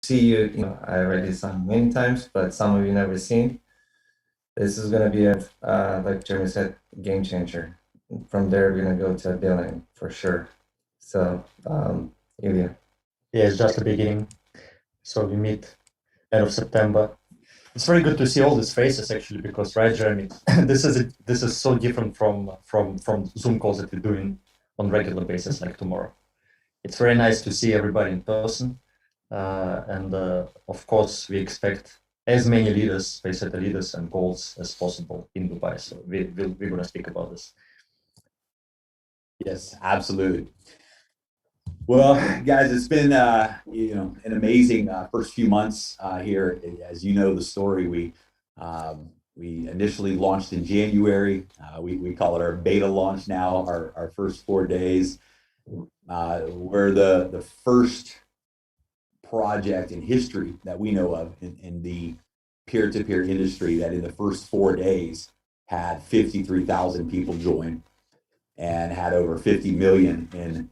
see you, I already saw you many times, but some of you never seen. This is going to be like Jeremy said, game changer. From there, we're going to go to $1 billion for sure. So, Ilya. Yeah, it's just the beginning. So we meet end of September. It's very good to see all these faces actually, because right, Jeremy, this is so different from Zoom calls that we're doing on regular basis like tomorrow. It's very nice to see everybody in person, and of course we expect as many leaders, vezetői leaders and goals as possible in Dubai. So we're going to speak about this. Yes, absolutely. Well, guys, it's been an amazing first few months here. As you know, the story, we initially launched in January. We call it our beta launch now. Our first 4 days. We're the first project in history that we know of in the peer-to-peer industry that in the first 4 days had 53,000 people join and had over 50 million in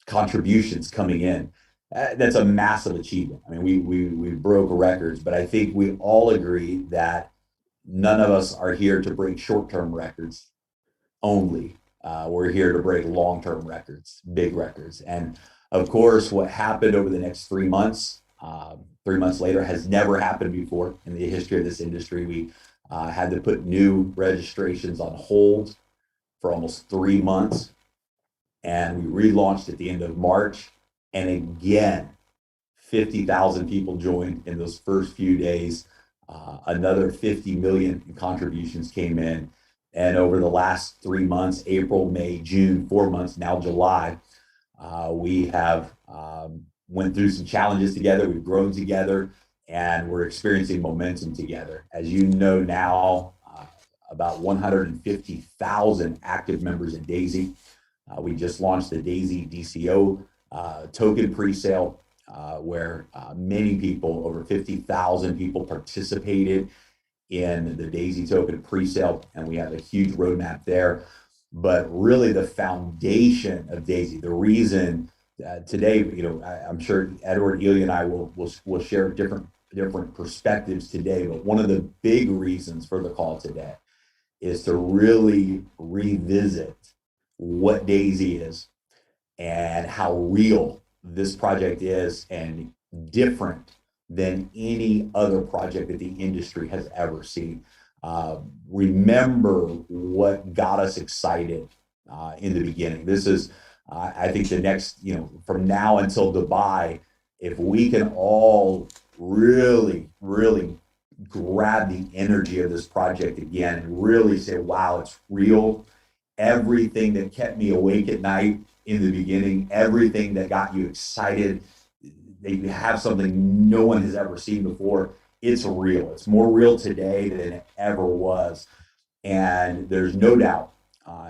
contributions coming in. That's a massive achievement. I mean, we broke records, but I think we all agree that none of us are here to break short-term records only. We're here to break long-term records, big records. And of course, what happened over the next 3 months, 3 months later, has never happened before in the history of this industry. We had to put new registrations on hold for almost 3 months. And we relaunched at the end of March. And again, 50,000 people joined in those first few days. Another 50 million in contributions came in. And over the last 3 months, April, May, June, 4 months, now July, we have went through some challenges together. We've grown together, and we're experiencing momentum together. As you know now, about 150,000 active members in D.AI.SY. We just launched the D.AI.SY DCO token pre-sale, where many people, over 50,000 people, participated in the D.AI.SY token pre-sale, and we have a huge roadmap there. But really, the foundation of D.AI.SY, the reason today, I'm sure Edward, Ilya, and I will share different perspectives today. But one of the big reasons for the call today is to really revisit what D.AI.SY is and how real this project is, and different than any other project that the industry has ever seen. Remember what got us excited in the beginning. This is, I think, the next, from now until Dubai, if we can all really, really grab the energy of this project again and really say, wow, it's real. Everything that kept me awake at night in the beginning, everything that got you excited, that you have something no one has ever seen before, it's real. It's more real today than it ever was. And there's no doubt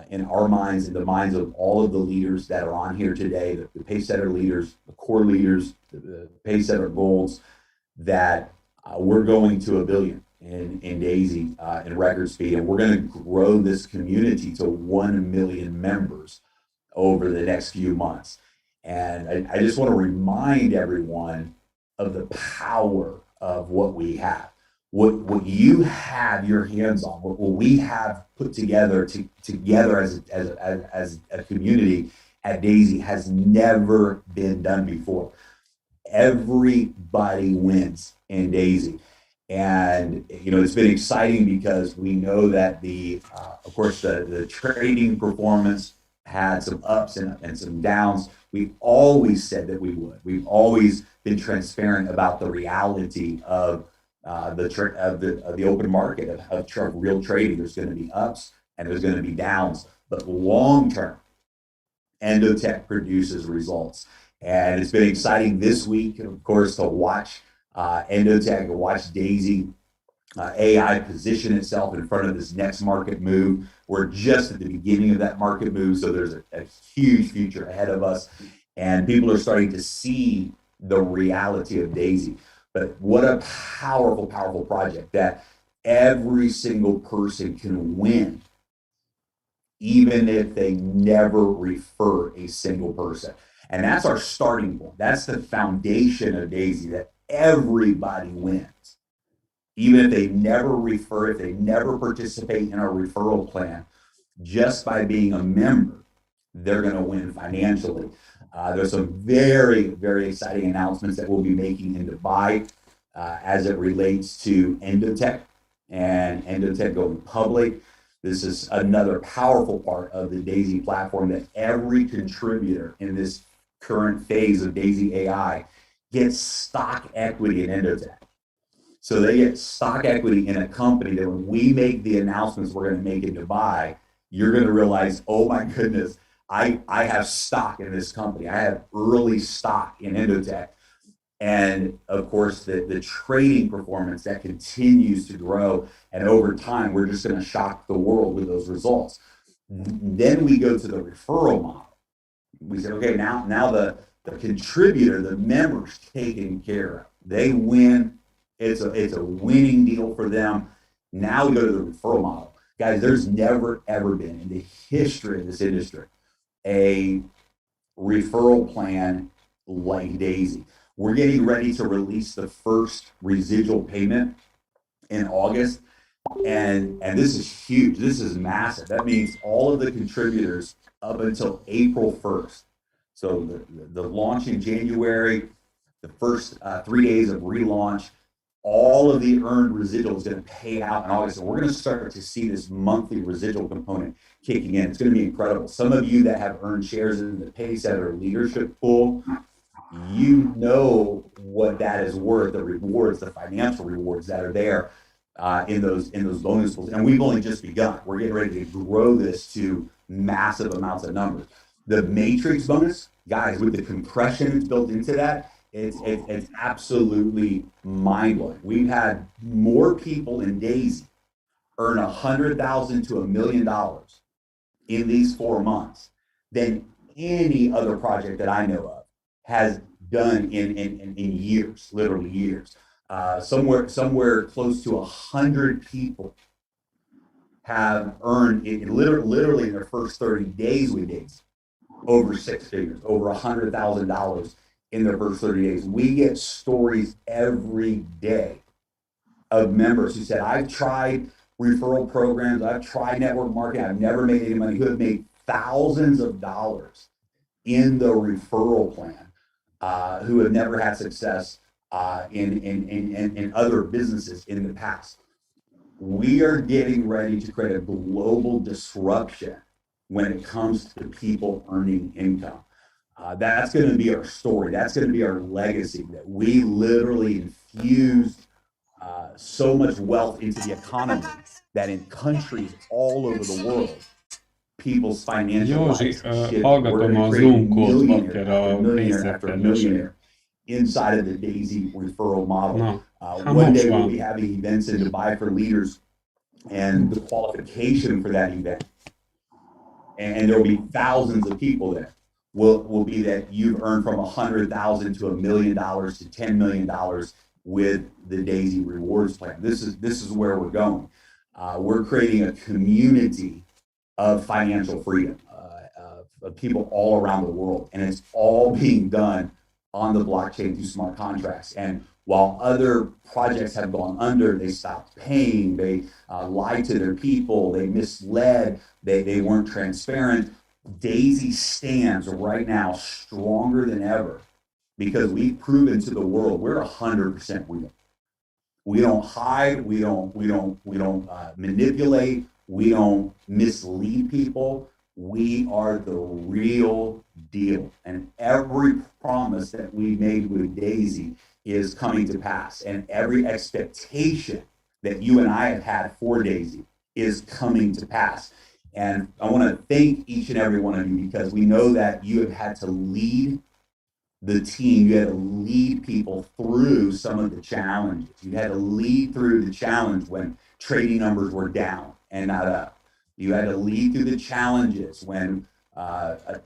in our minds, in the minds of all of the leaders that are on here today, the Pacesetter leaders, the core leaders, the Pacesetter goals, that we're going to $1 billion in D.AI.SY in record speed. And we're going to grow this community to 1 million members over the next few months. And I just want to remind everyone of the power of what we have. What you have your hands on, what we have put together as a community at D.AI.SY has never been done before. Everybody wins in D.AI.SY. And it's been exciting because we know that of course the trading performance had some ups and some downs. We've always said that we would. We've always been transparent about the reality of the open market, of real trading. There's going to be ups and there's going to be downs, but long term, Endotech produces results. And it's been exciting this week, of course, to watch Endotech and watch D.AI.SY AI position itself in front of this next market move. We're just at the beginning of that market move, so there's a huge future ahead of us, and people are starting to see the reality of D.AI.SY. But what a powerful, powerful project that every single person can win, even if they never refer a single person. And that's our starting point. That's the foundation of Daisy, that everybody wins. Even if they never refer, if they never participate in our referral plan, just by being a member, they're going to win financially. There's some very, very exciting announcements that we'll be making in Dubai as it relates to Endotech and Endotech going public. This is another powerful part of the Daisy platform, that every contributor in this current phase of Daisy AI gets stock equity in Endotech. So they get stock equity in a company that when we make the announcements we're going to make in Dubai, you're going to realize, oh my goodness, I have stock in this company. I have early stock in Endotech. And of course, the trading performance that continues to grow. And over time, we're just going to shock the world with those results. Then we go to the referral model. We say, okay, now the contributor, the member's taken care of. They win. It's a winning deal for them. Now we go to the referral model. Guys, there's never, ever been in the history of this industry a referral plan like Daisy. We're getting ready to release the first residual payment in August. And this is huge. This is massive. That means all of the contributors up until April 1st. So the launch in January, the first 3 days of relaunch, all of the earned residual is going to pay out in August. And we're going to start to see this monthly residual component kicking in. It's going to be incredible. Some of you that have earned shares in the Paysetter leadership pool, you know what that is worth, the rewards, the financial rewards that are there in those bonus pools. And we've only just begun. We're getting ready to grow this to massive amounts of numbers. The matrix bonus, guys, with the compression that's built into that, it's absolutely mind-blowing. We've had more people in Daisy earn $100,000 to $1 million in these 4 months than any other project that I know of has done in years, literally years. Somewhere close to 100 people have earned literally in their first 30 days with Daisy over 6 figures, over $100,000 in their first 30 days. We get stories every day of members who said, I've tried referral programs, I've tried network marketing, I've never made any money, who have made thousands of dollars in the referral plan, who have never had success in other businesses in the past. We are getting ready to create a global disruption when it comes to people earning income. That's going to be our story. That's going to be our legacy, that we literally infused so much wealth into the economy that in countries all over the world, people's financial lives Józsi, shift. We're hallgatom going a to create Zoom kódot, millionaire gyere after a millionaire after pénzzel millionaire inside of the Daisy referral model. Na, hát One most day we'll van. be having events in Dubai for leaders, and the qualification for that event, and there will be thousands of people there, will be that you've earned from $100,000 to $1 million to $10 million with the Daisy rewards plan. This is where we're going. We're creating a community of financial freedom, of people all around the world, and it's all being done on the blockchain through smart contracts. And while other projects have gone under, they stopped paying, they lied to their people, they misled, they weren't transparent. Daisy stands right now stronger than ever because we've proven to the world we're 100% real. We don't hide, we don't manipulate, we don't mislead people. We are the real deal, and every promise that we made with Daisy is coming to pass, and every expectation that you and I have had for Daisy is coming to pass. And I want to thank each and every one of you, because we know that you have had to lead the team. You had to lead people through some of the challenges. You had to lead through the challenge when trading numbers were down and not up. You had to lead through the challenges when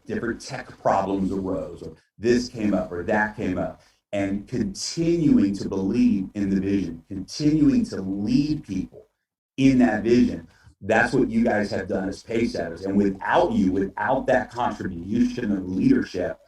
different tech problems arose, or this came up or that came up, and continuing to believe in the vision, continuing to lead people in that vision. That's what you guys have done as Paysetters. And without you, without that contribution of leadership,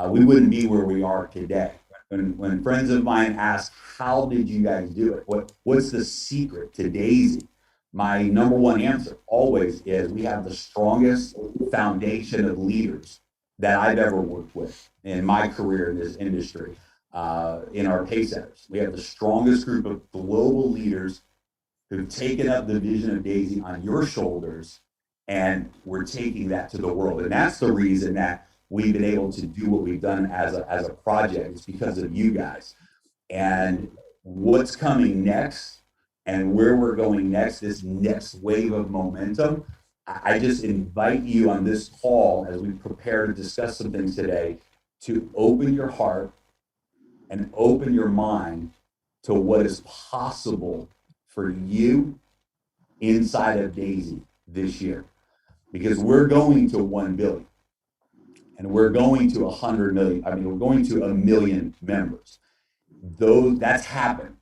we wouldn't be where we are today. When friends of mine ask, how did you guys do it? What's the secret to D.AI.SY? My number one answer always is we have the strongest foundation of leaders that I've ever worked with in my career in this industry, in our pay centers. We have the strongest group of global leaders who've taken up the vision of D.AI.SY on your shoulders, and we're taking that to the world. And that's the reason that we've been able to do what we've done as a project. It's because of you guys. And what's coming next and where we're going next, this next wave of momentum, I just invite you on this call as we prepare to discuss some things today to open your heart and open your mind to what is possible for you inside of D.AI.SY this year. Because we're going to 1 billion. And we're going to 100 million. I mean, we're going to 1 million members. That's happened.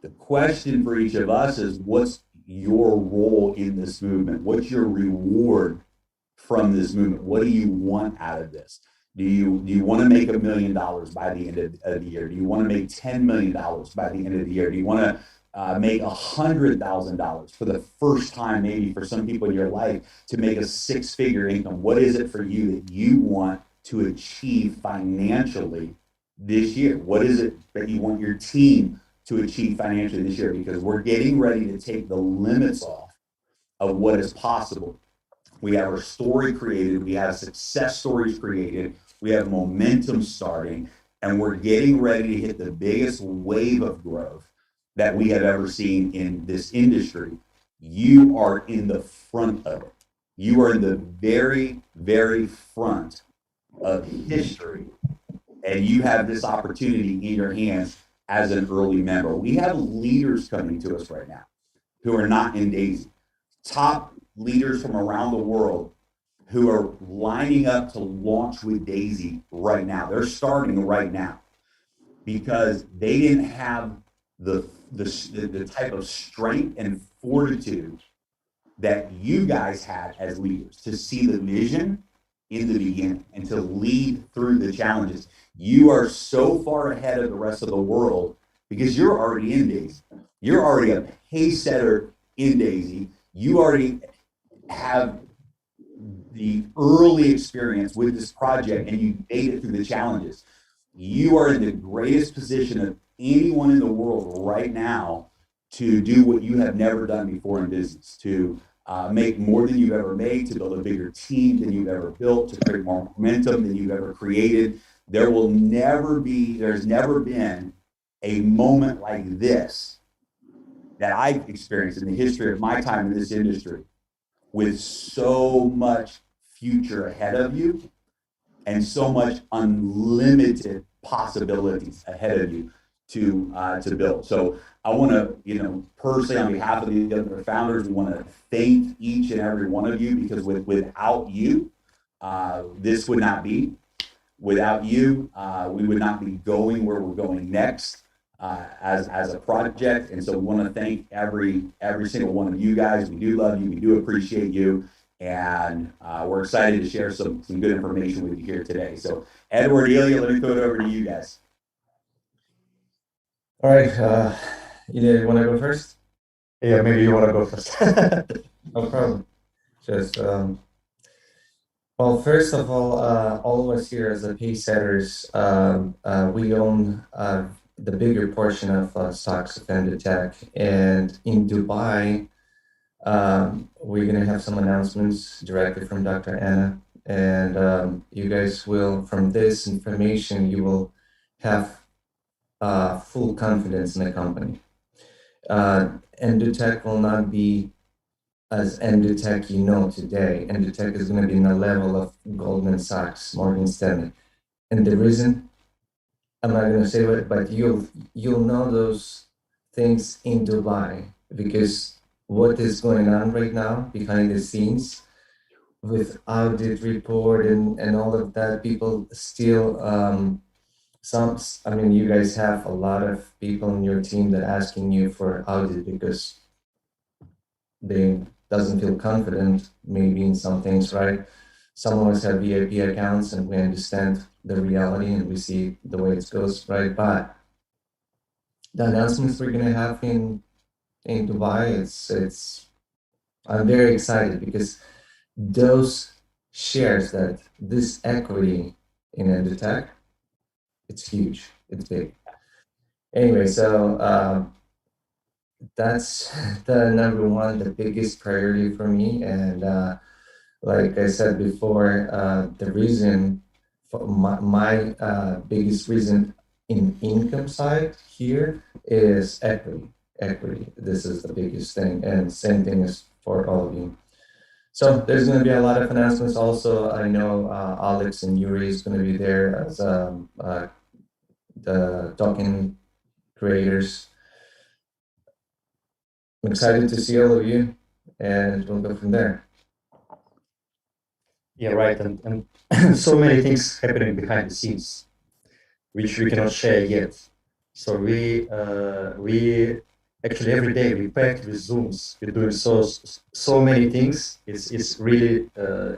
The question for each of us is, what's your role in this movement? What's your reward from this movement? What do you want out of this? Do you want to make $1 million by the end of the year? Do you want to make $10 million by the end of the year? Do you want to make $100,000 for the first time, maybe for some people in your life, to make a 6-figure income? What is it for you that you want to achieve financially this year? What is it that you want your team to achieve financially this year? Because we're getting ready to take the limits off of what is possible. We have our story created, we have success stories created, we have momentum starting, and we're getting ready to hit the biggest wave of growth that we have ever seen in this industry. You are in the front of it. You are in the very, very front of history, and you have this opportunity in your hands as an early member. We have leaders coming to us right now who are not in D.AI.SY. Top leaders from around the world who are lining up to launch with D.AI.SY right now. They're starting right now because they didn't have the type of strength and fortitude that you guys had as leaders to see the vision in the beginning and to lead through the challenges. You are so far ahead of the rest of the world because you're already in D.AI.SY. You're already a pace setter in D.AI.SY. You already have the early experience with this project and you made it through the challenges. You are in the greatest position of anyone in the world right now to do what you have never done before in business, to make more than you've ever made, to build a bigger team than you've ever built, to create more momentum than you've ever created. There's never been a moment like this that I've experienced in the history of my time in this industry, with so much future ahead of you and so much unlimited possibilities ahead of you to build. So I want to, personally, on behalf of the other founders, we want to thank each and every one of you, because without you, this would not be. Without you, we would not be going where we're going next as a project. And so we want to thank every single one of you guys. We do love you. We do appreciate you. And we're excited to share some good information with you here today. So Edward, Ilya, let me throw it over to you guys. All right, you want to go first? Yeah, maybe you want to go first. No problem. Just, well, first of all of us here as the pace setters, we own the bigger portion of stocks of Endotech. And in Dubai, we're going to have some announcements directly from Dr. Anna. And you guys will, from this information, you will have full confidence in the company. Endotech will not be as Endotech you know today. Endotech is going to be in the level of Goldman Sachs, Morgan Stanley. And the reason, I'm not going to say it, but you'll know those things in Dubai, because what is going on right now behind the scenes with audit report and all of that, people still, you guys have a lot of people in your team that are asking you for audit because they doesn't feel confident maybe in some things, right? Some of us have VIP accounts and we understand the reality and we see the way it goes, right? But the announcements we're gonna have in Dubai, I'm very excited because those shares, that this equity in EduTech, it's huge, it's big. Anyway, so that's the number one, the biggest priority for me. And like I said before, the reason for my biggest reason in income side here is equity. This is the biggest thing, and same thing is for all of you. So there's going to be a lot of announcements. Also, I know Alex and Yuri is going to be there as the token creators. I'm excited to see all of you, and we'll go from there. Yeah, right. And so many things happening behind the scenes, which we cannot share yet. So we actually every day we packed with Zooms. We're doing so many things. It's really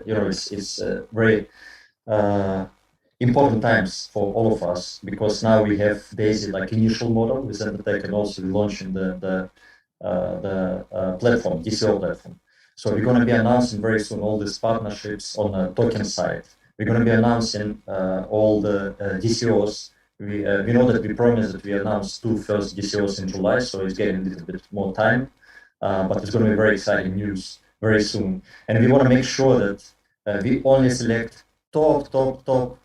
it's very important times for all of us, because now we have D.AI.SY like initial model with EduTech, and also we're launching the platform, DCO platform. So we're going to be announcing very soon all these partnerships on the token side. We're going to be announcing all the DCOs. We know that we promised that we announced 2 first DCOs in July, so it's getting a little bit more time, but it's going to be very exciting news very soon. And we want to make sure that we only select top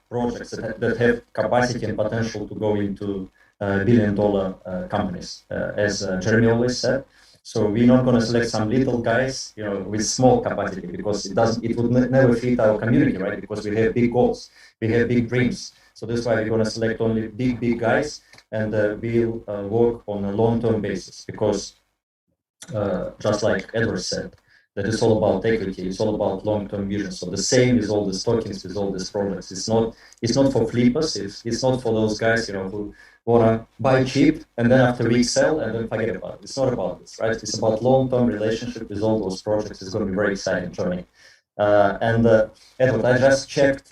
projects that have capacity and potential to go into billion-dollar companies, as Jeremy always said. So we're not going to select some little guys, with small capacity, because it would never fit our community, right? Because we have big goals, we have big dreams. So that's why we're going to select only big guys, and we'll work on a long-term basis, because just like Edward said, that it's all about equity, it's all about long-term vision. So the same with all these tokens, with all these projects. It's not for flippers, it's not for those guys, who want to buy cheap and then after a week sell and then forget about it. It's not about this, right? It's about long-term relationship with all those projects. It's going to be very exciting journey. Edward, I just checked,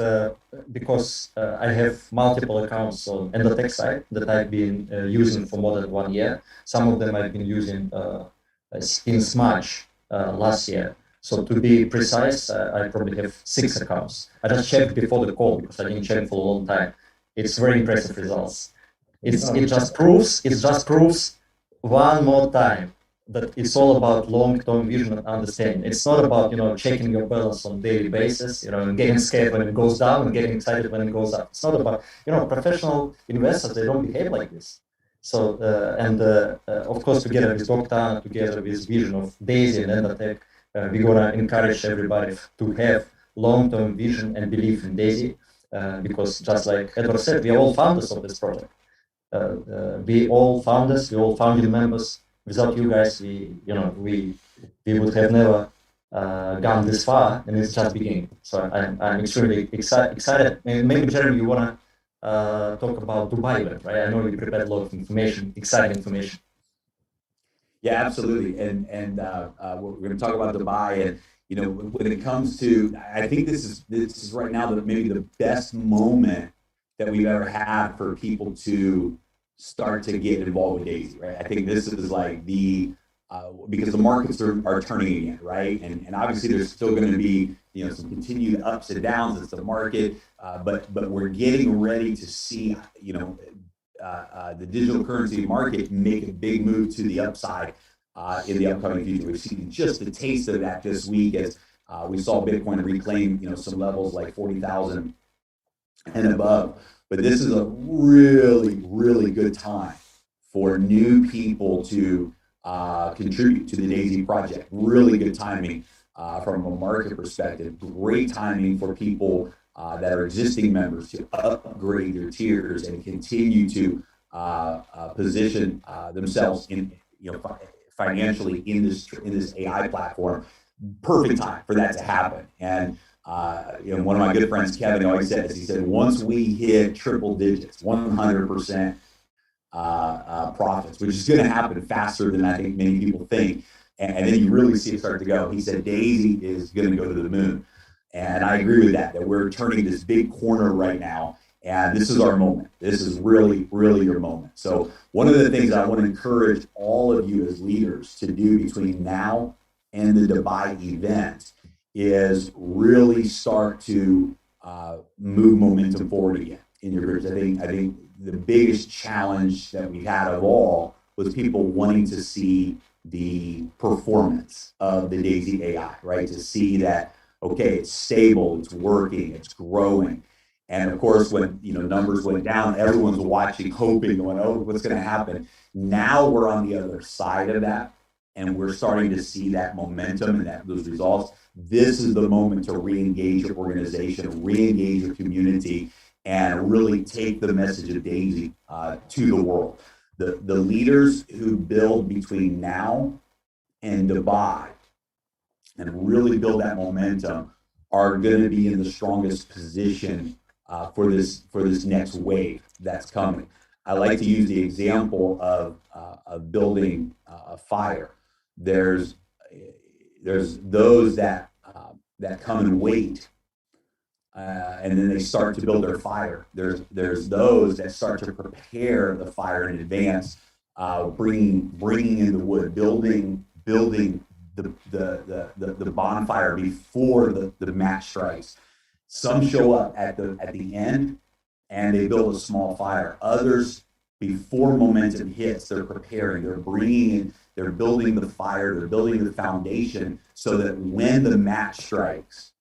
because I have multiple accounts on EduTech side that I've been using for more than 1 year. Some of them I've been using since March last year. So to be precise, I probably have 6 accounts. I just checked before the call because I didn't check for a long time. It's very impressive results. It just proves one more time that it's all about long-term vision and understanding. It's not about checking your balance on daily basis, and getting scared when it goes down and getting excited when it goes up. It's not about professional investors. They don't behave like this. So of course, together with Dr. together with vision of D.AI.SY and EduTech, we're gonna encourage everybody to have long-term vision and belief in D.AI.SY, because just like Edward said, we are all founders of this project. We all founders, we all founding members. Without you guys, we would have never gone this far, and it's just beginning. So I'm extremely excited. Maybe Jeremy, you wanna talk about Dubai event, right? I know you prepared a lot of information, exciting information. Yeah, absolutely. And we're going to talk about Dubai, and when it comes to, I think this is right now maybe the best moment that we've ever had for people to start to get involved with D.AI.SY, right? I think this is like because the markets are turning again, right? And obviously there's still going to be some continued ups and downs as the market, but we're getting ready to see the digital currency market make a big move to the upside in the upcoming future. We've seen just a taste of that this week as we saw Bitcoin reclaim some levels like 40,000 and above. But this is a really, really good time for new people to contribute to the D.AI.SY project. Really good timing from a market perspective. Great timing for people that are existing members to upgrade their tiers and continue to position themselves in financially in this AI platform. Perfect time for that to happen. And one of my good friends, Kevin, always says, he said, once we hit triple digits, 100% profits, which is going to happen faster than I think many people think, and then you really see it start to go. He said D.AI.SY is going to go to the moon. And I agree with that we're turning this big corner right now. And this is our moment. This is really, really your moment. So one of the things I want to encourage all of you as leaders to do between now and the Dubai event is really start to move momentum forward again in your groups. I think the biggest challenge that we had of all was people wanting to see the performance of the DAISY AI, right? To see that, okay, it's stable, it's working, it's growing. And of course, when numbers went down, everyone's watching, hoping, going, "Oh, what's going to happen?" Now we're on the other side of that, and we're starting to see that momentum and those results. This is the moment to re-engage your organization, re-engage your community, and really take the message of DAISY to the world. The leaders who build between now and Dubai and really build that momentum are going to be in the strongest position for this next wave that's coming. I like to use the example of building a fire. There's those that come and wait, and then they start to build their fire. There's those that start to prepare the fire in advance, bringing in the wood, building the bonfire before the match strikes. Some show up at the end and they build a small fire. Others, before momentum hits, they're preparing, they're bringing in, they're building the fire, they're building the foundation so that when the match strikes,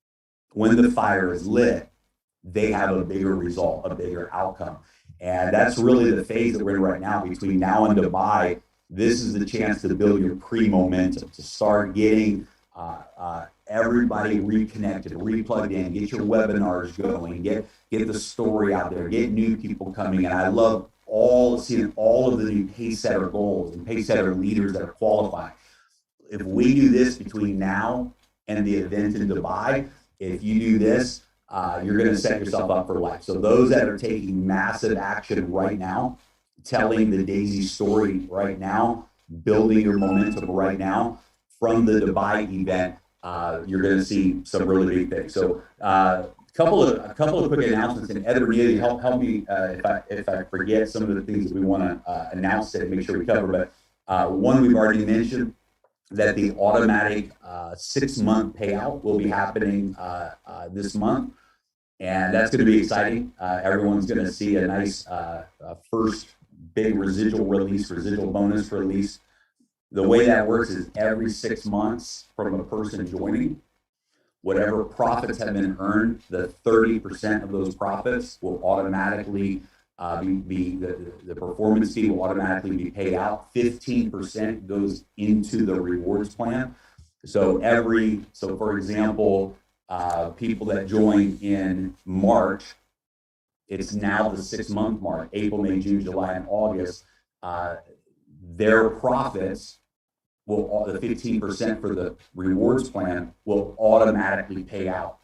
when the fire is lit, they have a bigger result, a bigger outcome. And that's really the phase that we're in right now. Between now and Dubai, this is the chance to build your pre-momentum, to start getting everybody reconnected, replugged in, get your webinars going, get the story out there, get new people coming in. I love seeing all of the new Paysetter goals and Paysetter leaders that are qualified. If we do this between now and the event in Dubai, if you do this, you're going to set yourself up for life. So those that are taking massive action right now, telling the DAISY story right now, building your momentum right now, from the Dubai event, you're going to see some really big things. So a couple of quick announcements, and Ed or Neil, help me if I forget some of the things that we want to announce and make sure we cover. But one we've already mentioned, that the automatic 6-month payout will be happening this month, and that's going to be exciting. Everyone's going to see a nice first big residual bonus release. The way that works is every 6 months from a person joining, whatever profits have been earned, the 30% of those profits will automatically the performance fee will automatically be paid out. 15% goes into the rewards plan. So for example, people that join in March, it's now the 6-month mark, April, May, June, July, and August. Their profits the 15% for the rewards plan will automatically pay out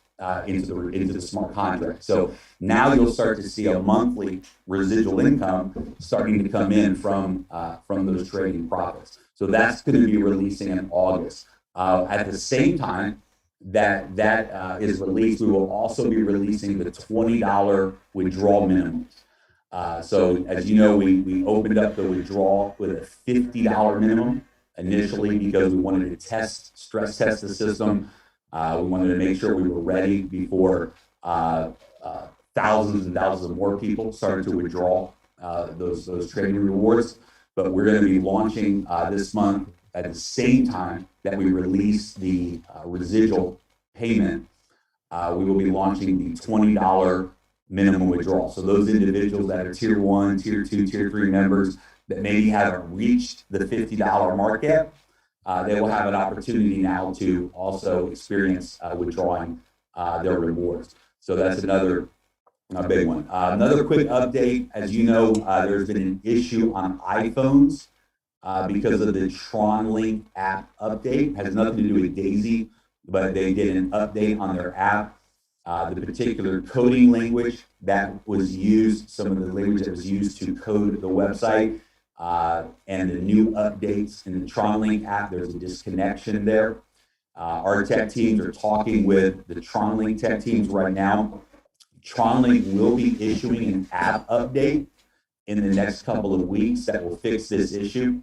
into the smart contract. So now you'll start to see a monthly residual income starting to come in from those trading profits. So that's going to be releasing in August. At the same time that is released, we will also be releasing the $20 withdrawal minimum. So as you know, we opened up the withdrawal with a $50 minimum initially because we wanted to stress test the system. We wanted to make sure we were ready before thousands and thousands of more people started to withdraw those trading rewards. But we're going to be launching this month at the same time that we release the residual payment. We will be launching the $20 minimum withdrawal. So those individuals that are tier 1, tier 2, tier 3 members that maybe haven't reached the $50 mark yet, they will have an opportunity now to also experience withdrawing their rewards. So that's another big one. Another quick update, as you know, there's been an issue on iPhones because of the TronLink app update. It has nothing to do with DAISY, but they did an update on their app. The particular coding language that was used, some of the language that was used to code the website, and the new updates in the TronLink app, there's a disconnection there. Our tech teams are talking with the TronLink tech teams right now. TronLink will be issuing an app update in the next couple of weeks that will fix this issue.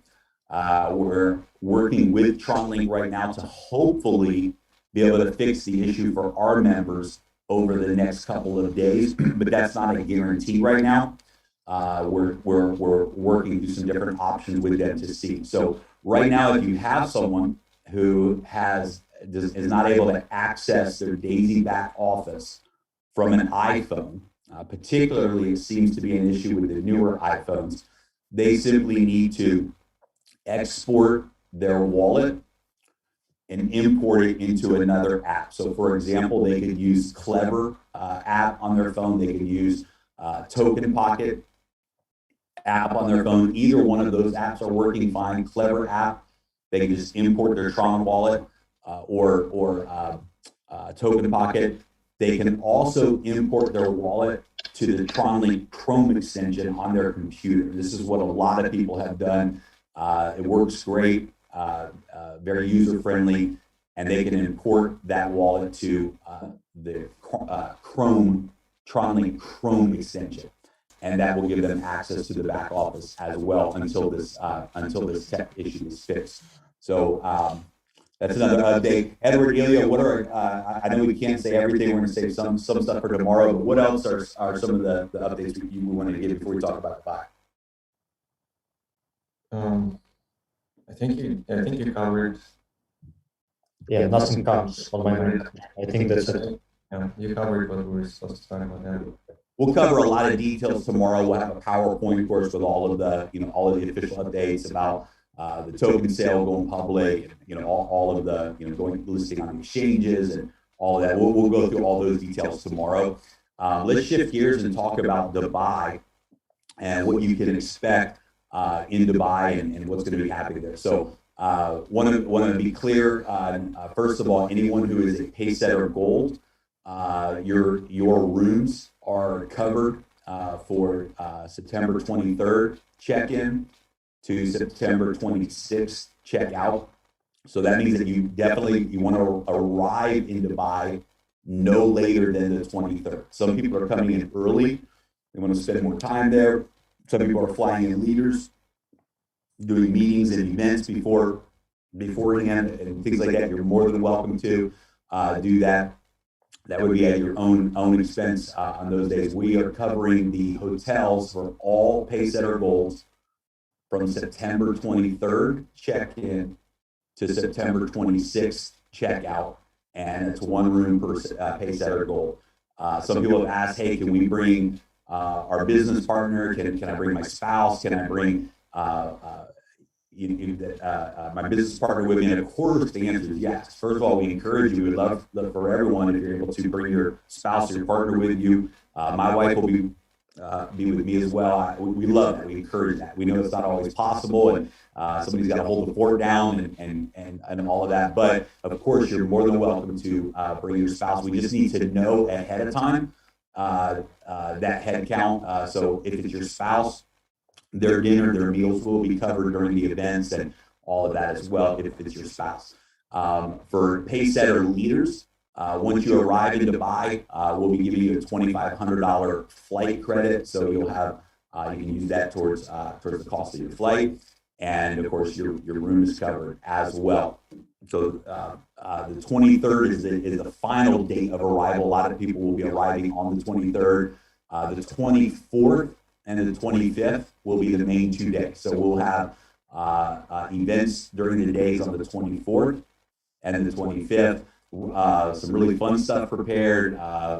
We're working with TronLink right now to hopefully be able to fix the issue for our members over the next couple of days, but that's not a guarantee right now. We're working through some different options with them to see. So right now, if you have someone who is not able to access their D.AI.SY back office from an iPhone, particularly it seems to be an issue with the newer iPhones, they simply need to export their wallet and import it into another app. So for example, they could use Clever app on their phone. They could use Token Pocket app on their phone. Either one of those apps are working fine. Clever app, they can just import their Tron wallet or Token Pocket. They can also import their wallet to the TronLink Chrome extension on their computer. This is what a lot of people have done. It works great, very user-friendly, and they can import that wallet to the TronLink Chrome extension, and that will give them access to the back office as well until this tech issue is fixed. So that's another update. Edward, Ilya, what are I know we can't say everything. We're going to save some stuff for tomorrow, but what else are some of the updates we want to give before we talk about the buy? I think you covered. Yeah, nothing comes on my mind. I think that's it. Yeah, you covered what we were supposed to talk about now. We'll cover a lot of details tomorrow. We'll have a PowerPoint course with all of the official updates about the token sale going public, all of the going listing on exchanges and all of that. We'll go through all those details tomorrow. Let's shift gears and talk about the buy and what you can expect in Dubai and what's going to be happening there. So want to be clear. First of all, anyone who is a Paysetter Gold, your rooms are covered for September 23rd check-in to September 26th check-out. So that means that you want to arrive in Dubai no later than the 23rd. Some people are coming in early. They want to spend more time there. Some people are flying in leaders, doing meetings and events beforehand and things like that. You're more than welcome to do that. That would be at your own expense on those days. We are covering the hotels for all Paysetter Golds from September 23rd check-in to September 26th check-out, and it's one room per Paysetter Gold. Some people have asked, hey, can we bring our business partner? Can I bring my spouse? Can I bring my business partner with me? And of course, the answer is yes. First of all, we encourage you. We'd love for everyone if you're able to bring your spouse or your partner with you. My wife will be with me as well. We love that. We encourage that. We know it's not always possible, and somebody's got to hold the fort down and all of that. But of course, you're more than welcome to bring your spouse. We just need to know ahead of time that head count. So if it's your spouse, their dinner, their meals will be covered during the events and all of that as well if it's your spouse. For Paysetter leaders, once you arrive in Dubai, we'll be giving you a $2,500 flight credit. So you'll have, you can use that towards the cost of your flight. And of course, your room is covered as well. So the 23rd is the final date of arrival. A lot of people will be arriving on the 23rd. The 24th and the 25th will be the main 2 days. So we'll have events during the days on the 24th and the 25th. Some really fun stuff prepared.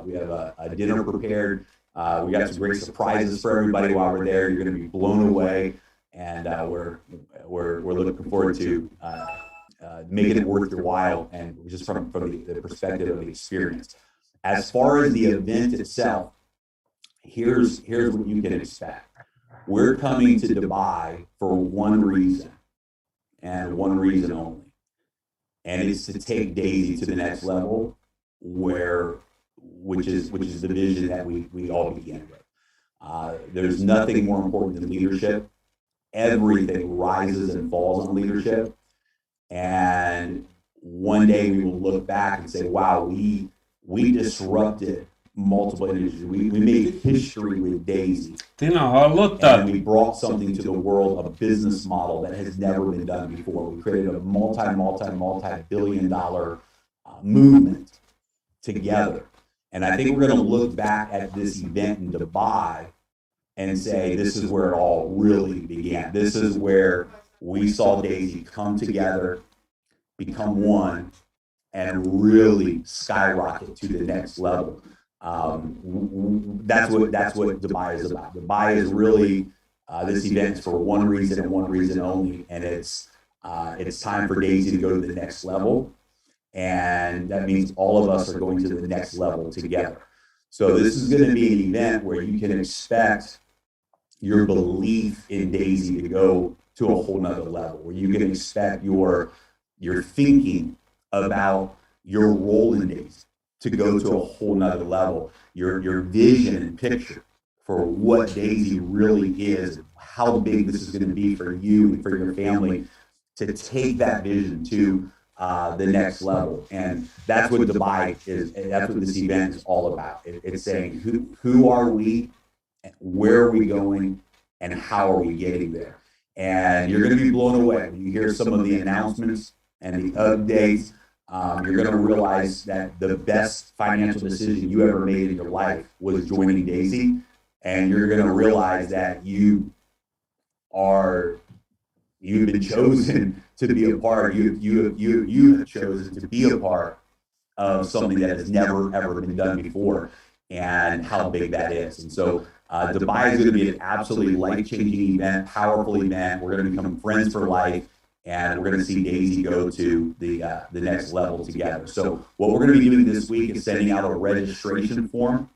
We have a dinner prepared. We got some great surprises for everybody while we're there. You're going to be blown away, and we're looking forward to making it worth your while, and just from the perspective of the experience. As far as the event itself, here's what you can expect. We're coming to Dubai for one reason, and one reason only. And it's to take D.AI.SY to the next level, which is the vision that we all began with. There's nothing more important than leadership. Everything rises and falls on leadership. And one day we will look back and say, wow, we disrupted multiple industries. We made history with Daisy. Tina, hallottad? And we brought something to the world, a business model that has never been done before. We created a multi-billion dollar movement together. And I think we're going to look back at this event in Dubai and say, this is where it all really began. This is where we saw Daisy come together, become one, and really skyrocket to the next level. That's what Dubai is about. Dubai is really this event is for one reason and one reason only, and it's time for Daisy to go to the next level, and that means all of us are going to the next level together. So this is going to be an event where you can expect your belief in Daisy to go to a whole nother level, where you can expect your thinking about your role in Daisy to go to a whole nother level, your vision and picture for what Daisy really is, how big this is going to be for you and for your family, to take that vision to the next level. And that's what Dubai is, and that's what this event is all about. It's saying who are we, where are we going, and how are we getting there? And you're going to be blown away when you hear some of the announcements and the updates. You're going to realize that the best financial decision you ever made in your life was joining Daisy, and you're going to realize that you've been chosen to be a part. You have chosen to be a part of something that has never ever been done before, and how big that is. And so Dubai is going to be an absolutely life-changing event, powerful event. We're going to become friends for life. And we're going to see Daisy go to the next level together. So what we're going to be doing this week is sending out a registration form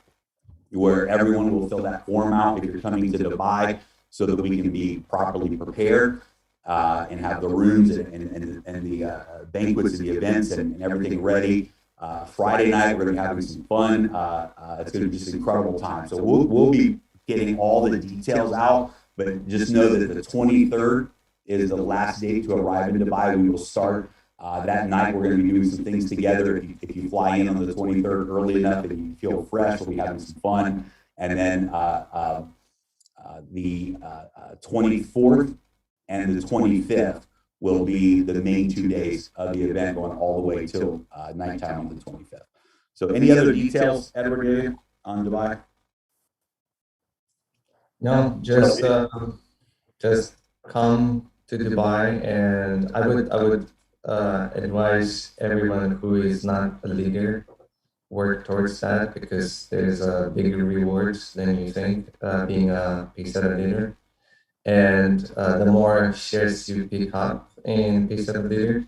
where everyone will fill that form out if you're coming to Dubai, so that we can be properly prepared and have the rooms and the banquets and the events and everything ready. Friday night, we're going to be having some fun. It's going to be just an incredible time. So we'll be getting all the details out, but just know that the 23rd is the last date to arrive in Dubai. We will start that night. We're going to be doing some things together. If you fly in on the 23rd early enough and you feel fresh, we'll be having some fun. And then the 24th and the 25th will be the main 2 days of the event, going all the way till nighttime on the 25th. So any other details, Edward, on Dubai? No, just come to Dubai, and I would advise everyone who is not a leader work towards that, because there's bigger rewards than you think being a P7 leader, and the more shares you pick up in P7 leader,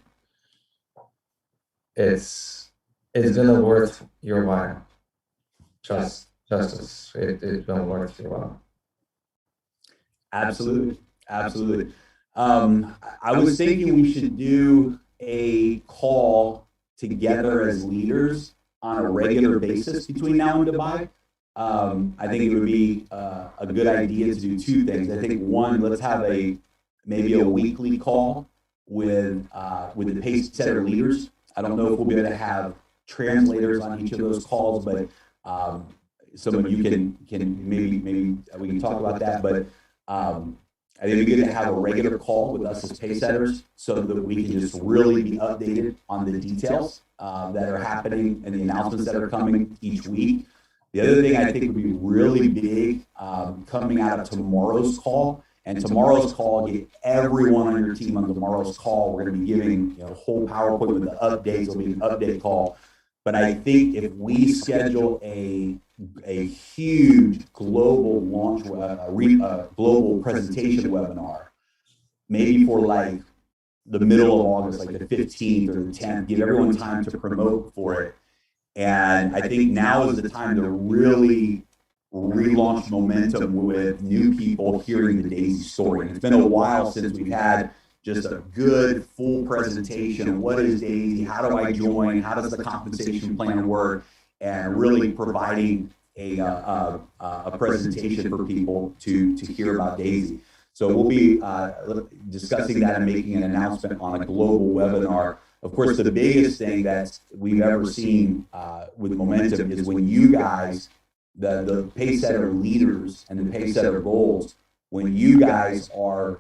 it's gonna worth your while. Trust us, it's gonna worth your while. Absolutely. I was thinking we should do a call together as leaders on a regular basis between now and Dubai. I think it would be a good idea to do two things. I think one, let's have maybe a weekly call with the pace setter leaders. I don't know if we'll be able to have translators on each of those calls, but some of you can maybe we can talk about that. But I think it'd be good to have a regular call with us as pace setters, so that we can just really be updated on the details that are happening and the announcements that are coming each week. The other thing I think would be really big coming out of tomorrow's call, and tomorrow's call, get everyone on your team on tomorrow's call. We're going to be giving a whole PowerPoint with the updates. It'll be an update call. But I think if we schedule a huge global launch, global presentation webinar, maybe for like the middle of August, like the 15th or the 10th, give everyone time to promote for it. And I think now is the time to really relaunch momentum with new people hearing the Daisy story. And it's been a while since we've had just a good full presentation. What is Daisy? How do I join? How does the compensation plan work? And really providing a presentation for people to hear about Daisy. So we'll be discussing that and making an announcement on a global webinar Of course, the biggest thing that we've ever seen with momentum is when you guys, the pace setter leaders and the pace setter goals, when you guys are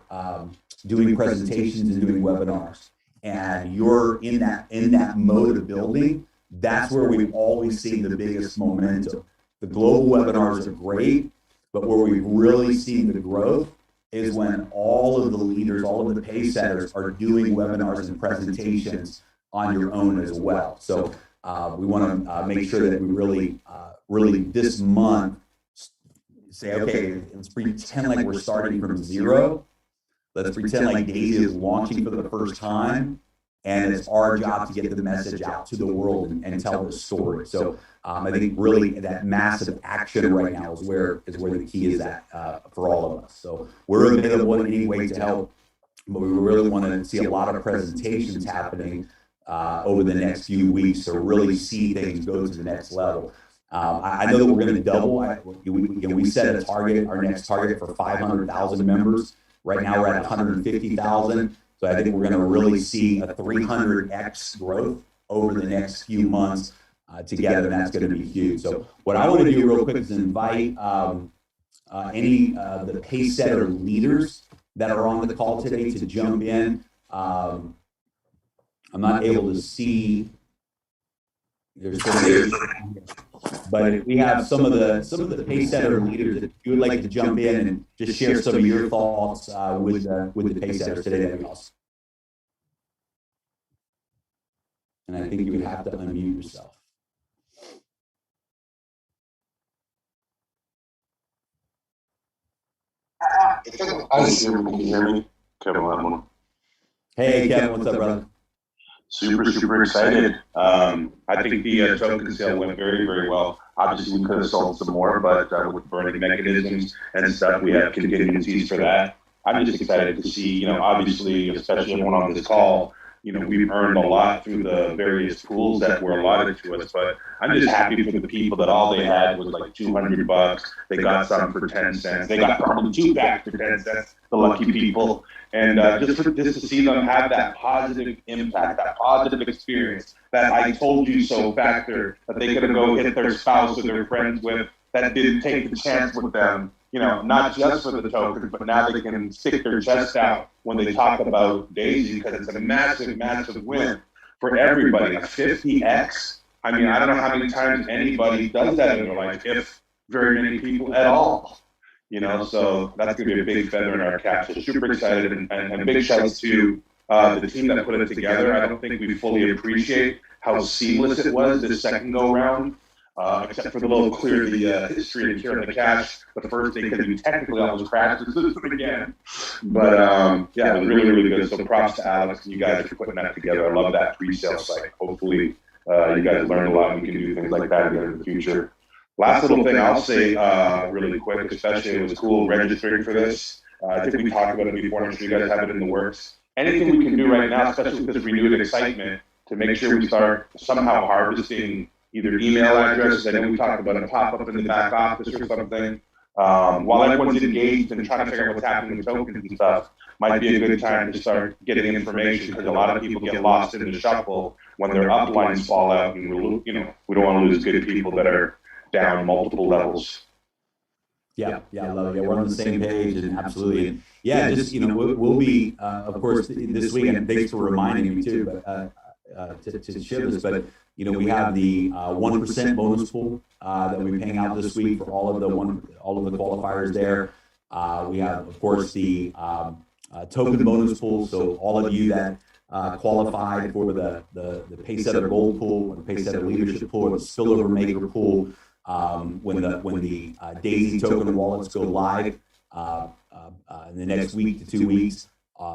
doing presentations and doing webinars, and you're in that mode of building, that's where we've always seen the biggest momentum. The global webinars are great, but where we've really seen the growth is when all of the leaders, all of the pace setters are doing webinars and presentations on your own as well. So we want to make sure that we really this month say, okay, let's pretend like we're starting from zero. Let's pretend like D.AI.SY is launching for the first time, and it's our job to get the message out to the world and tell the story. So I think really that massive action right now is where the key is at for all of us. So we're available in any way to help, but we really want to see a lot of presentations happening over the next few weeks to really see things go to the next level. I know that we're going to double. We set a target, our next target for 500,000 members. Right now we're at 150,000. So I think we're going to really see a 300x growth over the next few months together, and that's going to be huge. So what I want to do real quick is invite any of the pace setter leaders that are on the call today to jump in. I'm not able to see. But if we have some of the pace setter leaders that you would like to jump in and just share some of your thoughts with the pace setters today, that'd be awesome. And I think you would have to unmute yourself. Can you hear me? Kevin. Hey, Kevin, what's up, brother? Super excited. I think the token sale went very well. Obviously, we could have sold some more, but with burning mechanisms and stuff, we have contingencies for that. I'm just excited to see, obviously, especially everyone on this call, we've earned a lot through the various pools that were allotted to us, but I'm just happy for the people that all they had was like $200. They got some for 10 cents. They got probably 2 back for 10 cents, the lucky people. And just to see them have that positive impact, that positive experience, that I told you so factor that they could go hit their spouse or their friends with, that didn't take the chance with them, not just for the tokens, but now they can stick their chest out when they talk about D.AI.SY, because it's a massive win for everybody. A 50x. I mean, I don't know how many times anybody does that in their life, if very many people at all. So that's going to be a big feather in our cap. So super excited, and big shouts to the team that put it together. I don't think we fully appreciate how seamless it was this second go round, except for the little clear the history and clear the cache the first day, because we technically almost crashed the system again. But yeah, it was really good. So props to Alex and you guys for putting that together. I love that pre-sale site. Hopefully you guys learn a lot and we can do things like that again in the future. Last little thing I'll say really quick, especially it was cool registering for this. I think we talked about it before. I'm sure you guys have it in the works. Anything we can do right now, especially with this renewed excitement, to make sure we start somehow harvesting either email addresses. I know we talked about a pop-up in the back office or something. While everyone's engaged and trying to figure out what's happening with tokens and stuff, might be a good time to start getting information, because a lot of people get lost in the shuffle when their uplines fall out, and we don't want to lose good people that are down multiple levels. Yeah, I love it. Yeah, we're on the same page, and absolutely. And yeah, just we'll be of course this weekend. Thanks for reminding me too, but to share this. But we have the 1% bonus pool that we're paying out this week for all of the qualifiers there. We have, of course, the token bonus pool. So all of you that qualified for the Paysetter Gold pool, or the Paysetter Leadership pool, or the Spillover Maker pool, when the D.AI.SY token wallets go live in the next week to 2 weeks,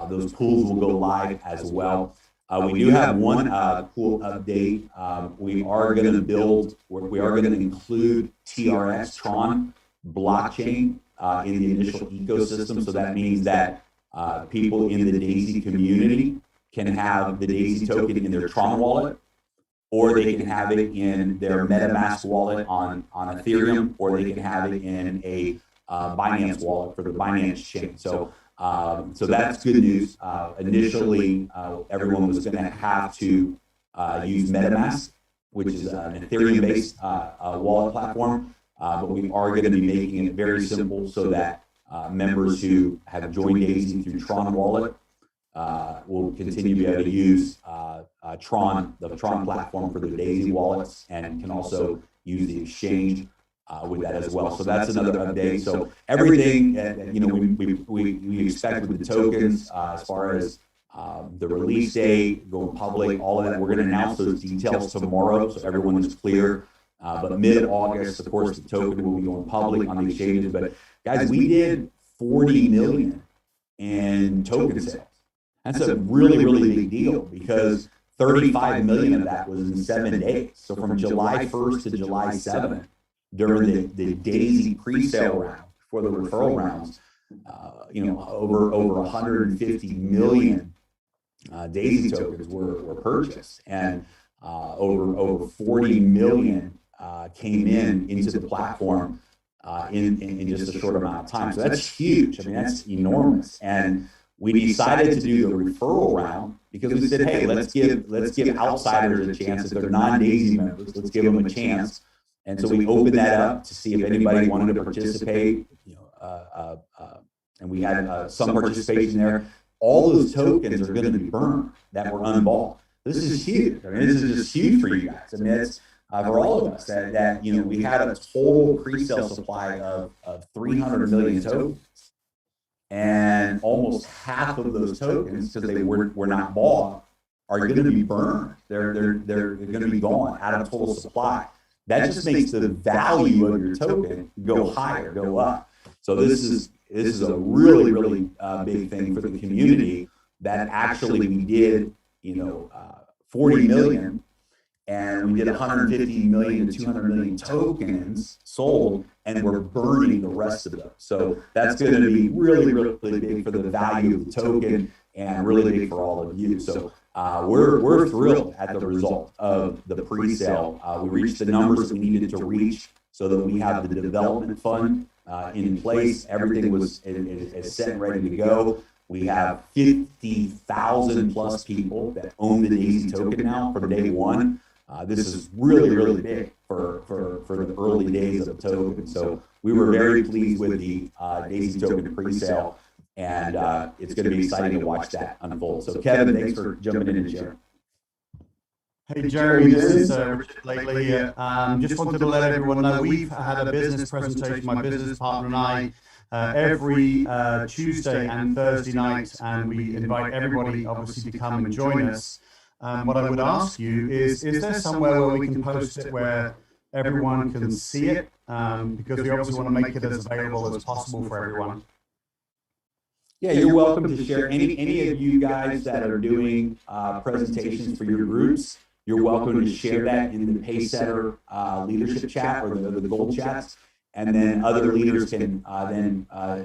those pools will go live as well. We do have one pool update. We are going to include TRX Tron blockchain in the initial ecosystem. So that means that people in the D.AI.SY community can have the D.AI.SY token in their Tron wallet, or they can have it in their MetaMask wallet on Ethereum, or they can have it in a Binance wallet for the Binance chain. So So that's good news. Initially, everyone was going to have to use MetaMask, which is an Ethereum-based wallet platform, but we are going to be making it very simple so that members who have joined D.AI.SY through Tron Wallet will continue to be able to use Tron, the Tron platform for their D.AI.SY wallets, and can also use the exchange with that as well. So that's another update. So everything, we expect with the tokens, as far as the release date, going public, all of that, we're going to announce those details tomorrow, so everyone is clear. But mid-August, of course, the token will be going public on the exchanges. But guys, we did 40 million in token sales. That's a really, really big deal, because 35 million of that was in 7 days. So from July 1st to July 7th, during the D.AI.SY pre-sale round for the referral rounds, over 150 million D.AI.SY tokens were purchased, and over 40 million came into the platform in just a short amount of time. So that's huge. I mean, that's enormous. And we decided to do the referral round because we said, hey, let's give outsiders a chance. If they're non-D.AI.SY members, let's give them a chance. And so we opened that up to see if anybody wanted to participate. And we had some participation there. All those tokens are going to be burned that were unbought. This is huge. I mean, this is just huge for you guys. I mean, it's for all of us that we had a total pre-sale supply of 300 million tokens. And almost half of those tokens, because they were not bought, are going to be burned. They're going to be gone out of total supply. That just makes the value of your token go higher, go up. So this is a really, really big thing for the community, that actually we did 40 million, and we did 150 million to 200 million tokens sold, and we're burning the rest of them. So that's going to be really, really big for the value of the token, and really big for all of you. So we're thrilled at the result of the pre-sale. We reached the numbers we needed to reach so that we have the development fund in place. Everything was is set and ready to go. We have 50,000 plus people that own the D.AI.SY token now from day one. This is really, really big for the early days of the token. So we were very pleased with the D.AI.SY token pre-sale, and it's going to be exciting to watch that unfold. So Kevin, thanks for jumping in and sharing. Hey Jeremy, this is Richard Blakely here. Just wanted to let everyone know we've had a business presentation, my business partner and I, every Tuesday and Thursday night, and we invite everybody obviously to come and join us. What I would ask you is there somewhere where we can post it where everyone can see it? Because we obviously want to make it as available as possible for everyone. Yeah, you're welcome to share. Any of you guys that are doing presentations for your groups, you're welcome to share that in the Paysetter leadership chat or the gold chats. And then other leaders can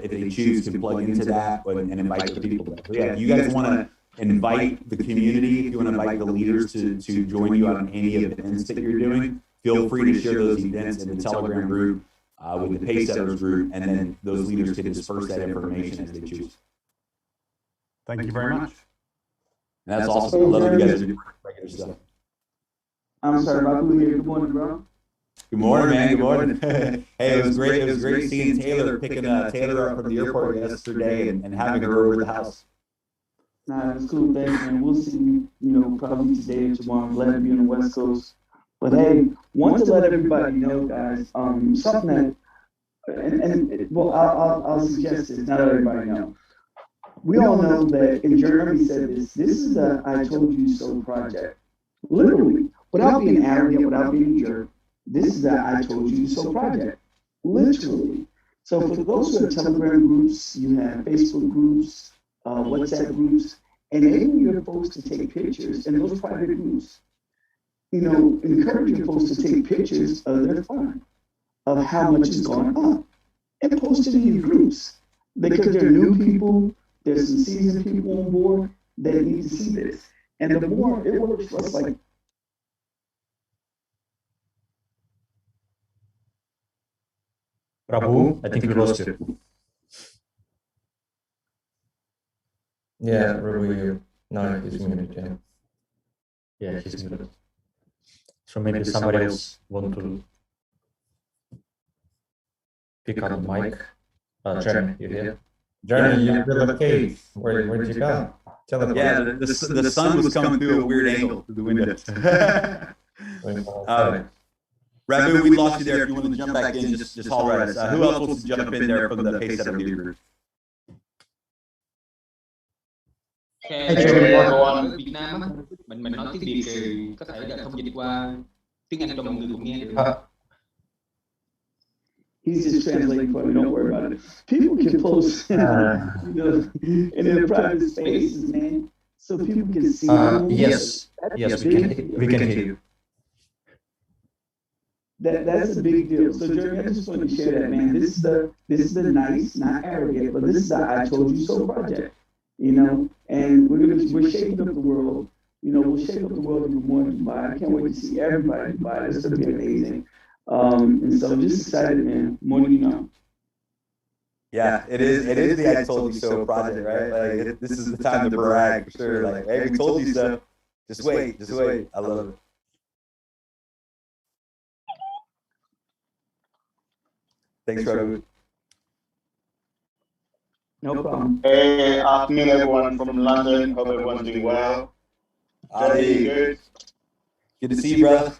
if they choose, can plug into that and invite the people. So yeah, if you guys want to invite the community, if you want to invite the leaders to join you on any events that you're doing, feel free to share those events in the Telegram group with the Paysetters group, and then those leaders can disperse that information as they choose. Thank you very much. And that's awesome. I love you guys doing regular stuff. I'm sorry about who here. Good morning, bro. Good morning, man. Good morning. Hey, it was great. It was great seeing Taylor, picking Taylor up from the airport yesterday and having her over the house. Nah, it's cool. Thanks, man. We'll see you, probably today or tomorrow. I'm glad to be on the West Coast. But hey, want to let everybody know, guys, something that, well, I'll suggest this. Not everybody know. We all know that, and Jeremy said this is the I Told You So project. Literally, without being arrogant, without being a jerk, this is the I Told You So project. Literally. So for those who have Telegram groups, you have Facebook groups, WhatsApp groups, enable your folks to take pictures in those private groups. Encourage your folks to take pictures of their fund, of how much is going up, and post it in your groups. Because there are new people, there's some seasoned people on board that need to see this. And the more it works for us, like, Prabhu, I think we lost you. Yeah, Ruby. No, he's muted. Yeah. Yeah, he's muted. So maybe somebody else want to pick up the mic. Jeremy, you here? Jeremy, you built a cave. Where'd you go? Tell them. Yeah, the sun was coming through a weird angle through the window. Rabu, we lost you there. If you want to jump back in, just holler at us. Who else wants to jump in there from the pace setter leader group? Việt Nam á, mình nói tiếng Việt thì có thể là thông dịch qua tiếng Anh cho mọi người cùng nghe được. He's just translating for me. Don't worry about it. People can post, in their private spaces, man, so people can see. Yes, we can hear you. That's a big deal. So Jeremy, I just wanted to share that, man. This is the nice, not arrogant, but this is the I told you so project. And we're shaking up the world. We'll shake up the world even more in Dubai. I can't wait to see everybody in Dubai. It's gonna be amazing. And so I'm just excited, man. More than you know. Yeah, it is the I told you so project, right? Like this is the time to brag for sure. Like, hey, we told you so. Just wait. I love it. Thanks, Rabu. No problem. Hey, afternoon everyone from London. Hope everyone's doing well. Jeremy, good? Good to see you, brother.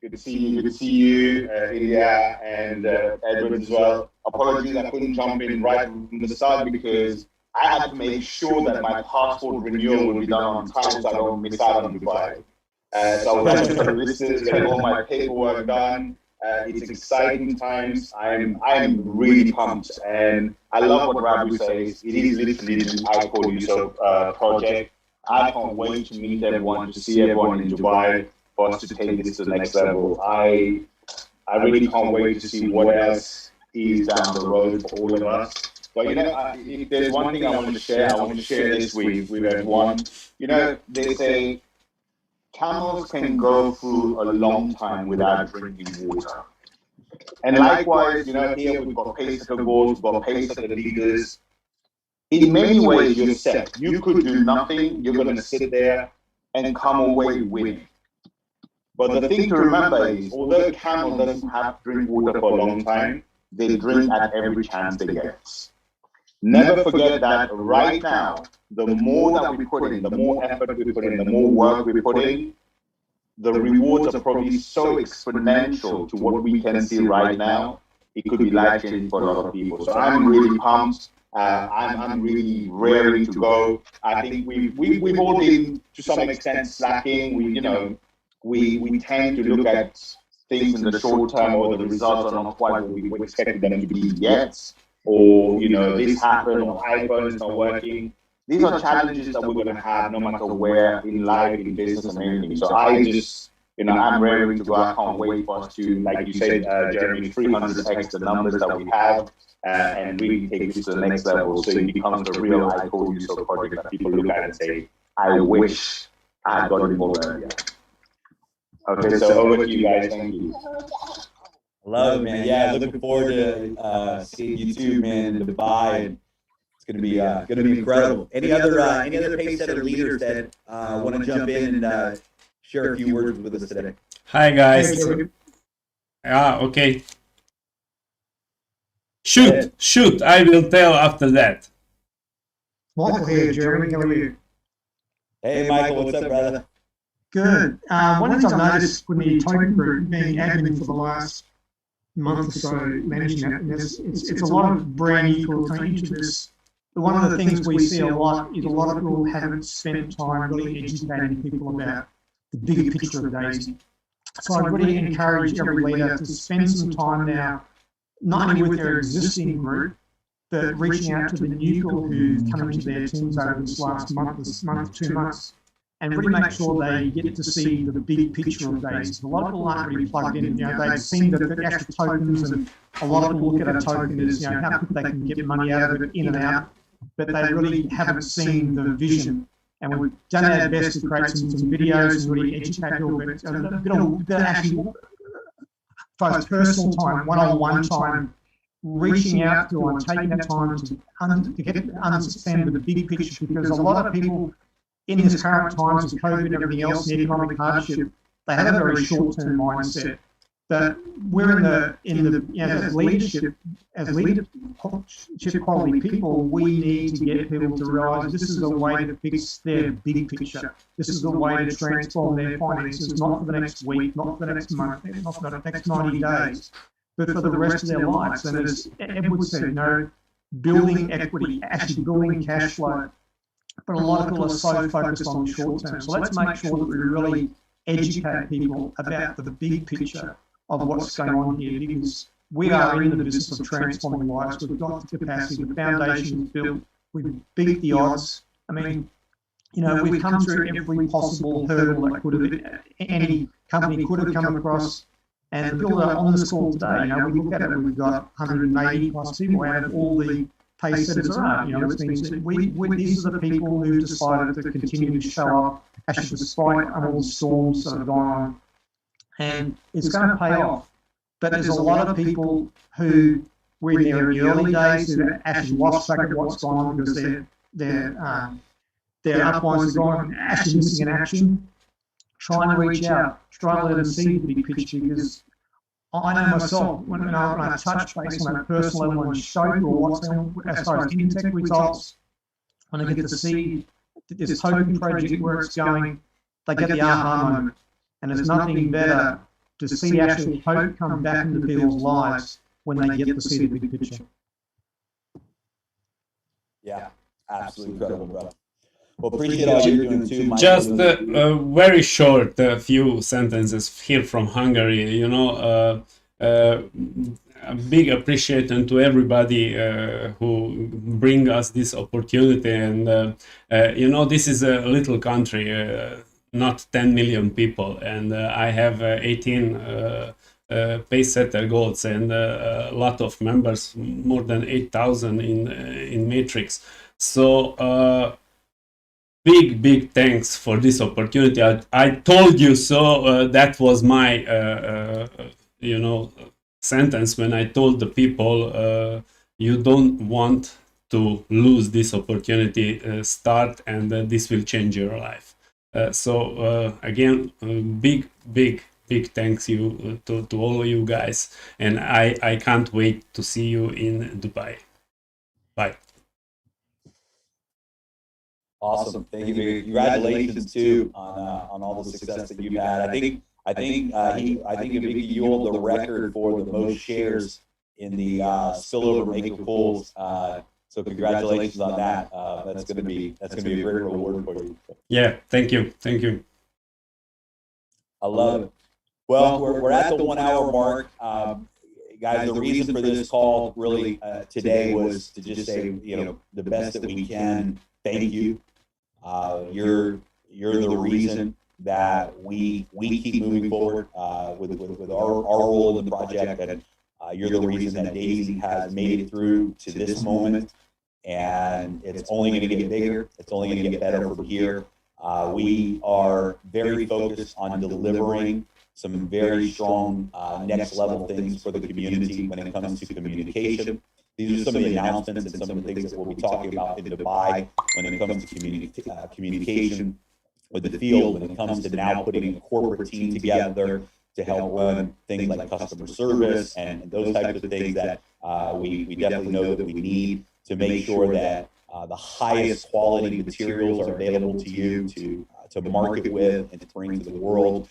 Good to see you. Good to see you, Ilya and Edward as well. Apologies, I couldn't jump in right from the start because I had to make sure that my passport renewal would be done on time so I don't miss out on Dubai. So I was to the listeners, getting all my paperwork done. It's exciting times. I'm really pumped, and I love what Rabu says. It is literally the I Call You So project. I can't wait to meet everyone, to see everyone in Dubai, for us to take this to the next level. I really can't wait to see what else is down the road for all of us. But if there's one thing I want to share, this with everyone. They say camels can go through a long time without drinking water. And likewise, here we've got pace setter goals, we've got pace setter leaders. In many ways, you're set. You could do nothing. You're going to sit there and come away winning. But the thing to remember is, although a camel doesn't have to drink water for a long time, they drink at every chance they get. Never forget that right now, the more that we put in, the more effort we put in, the more work we put in, the rewards are probably so exponential to what we can see right now. It could be life-changing for a lot of people. So I'm really pumped. I'm really raring to go. I think we've all been to some extent slacking. We tend to look at things in the short term, or the results are not quite what we expected them to be yet, or this happened, or iPhone is not working. These are challenges that we're going to have no matter where in life, in business, and everything. So I just, I'm raring to go. I can't wait for us to, like you said, Jeremy, 300x the numbers that we have, and really take this to the next level. So it becomes a real I Call You So project that people look at and say, I wish I had got involved earlier. Okay, so over to you guys. Thank you. Love it, man. Yeah, looking forward to seeing you too, man, in Dubai. And it's gonna be incredible. Any other pace setter leaders that want to jump in and share a few words with us today? Hi guys. Okay. Shoot. I will tell after that. Michael here, Jeremy. How are you? Hey, Michael, what's up, brother? Good. One of the things I've noticed with the token group, being admin for the last month or so, managing that, and it's a lot of brand new people coming into this. But one of the things we see a lot is a lot of people haven't spent time really educating people about the bigger picture of D.AI.SY. So I really encourage every leader to spend some time now, not only with their existing group, but reaching out to the new people who've come into their teams over this last month, 2 months, and really make sure they get to see the big picture of D.AI.SY. A lot of people aren't really plugged in. They've seen the actual tokens, and a lot of people look at a token as how quick they can get money out of it, in and out, but they really haven't seen the vision. And we've done our best to create some videos and really educate people, but a bit of actually both personal time, one-on-one time, reaching out to and taking that time to get to understand the big picture, because a lot of people in this current times with COVID and everything else and economic hardship, they have a very short-term mindset. But we're in the as leadership quality people, we need to get people to realise this is a way to fix their big picture. This is a way to transform their finances, not for the next week, not for the next month, not for the next 90 days, but for the rest of their lives. And as Edward said, building equity, actually building cash flow. But a lot of people are so focused on the short term. So let's make sure that we really educate people about the big picture of what's going on here, because we are in the business of transforming lives. We've got the capacity, the foundation is built, we've beat the odds. I mean, we've come through every possible hurdle that any company could have come across. And the builder on this call today, we look at it, we've got 180 plus people out of all the pace setters are. It's been said, these are the people who've decided to continue to show up, actually despite all the storms that have gone on. And it's going to pay off. But there's a lot of people who were in their early days who actually lost track of what's gone on because their uplines have gone actually missing in action. Trying to reach out, try to let them see the big picture, because I know myself, when I touch base on that personal level and show people what's on as far as in-tech results, when I get to see this token project where it's going, they get the aha moment. And there's nothing better to see actual hope come back into people's lives when they get to see the big picture. Yeah, absolutely incredible, brother. Well, appreciate all you're doing too, Michael. Just a very short few sentences here from Hungary. A big appreciation to everybody who bring us this opportunity. And this is a little country. Not 10 million people, and I have 18 pace setter goals and a lot of members, more than 8,000 in Matrix. So big thanks for this opportunity. I told you so. That was my sentence when I told the people you don't want to lose this opportunity. Start, and this will change your life. Again, big thanks you to all of you guys, and I can't wait to see you in Dubai. Bye. Awesome, thank you. Congratulations too on all the success that you've had. I think you hold the record for the most shares in the spillover maker pools. So congratulations on that. That's going to be a great reward for you. Yeah, thank you. I love it. Well, we're at the 1 hour mark, guys. The reason for this call really today was to just say, the best that we can. Thank you. You're the reason that we keep moving forward with our role in the project, and you're the reason that D.AI.SY has made it through to this moment. And it's only going to get bigger. It's only going to get better from here. We are very focused on delivering some very strong next level things for the community when it comes to communication. These are some of the announcements and some of the things that we'll be talking about in Dubai when it comes to communication with the field, when it comes to now putting a corporate team together to help run things like customer service and those types of things that we definitely know that we need to make sure that the highest quality materials are available to you to market with and to bring to the world.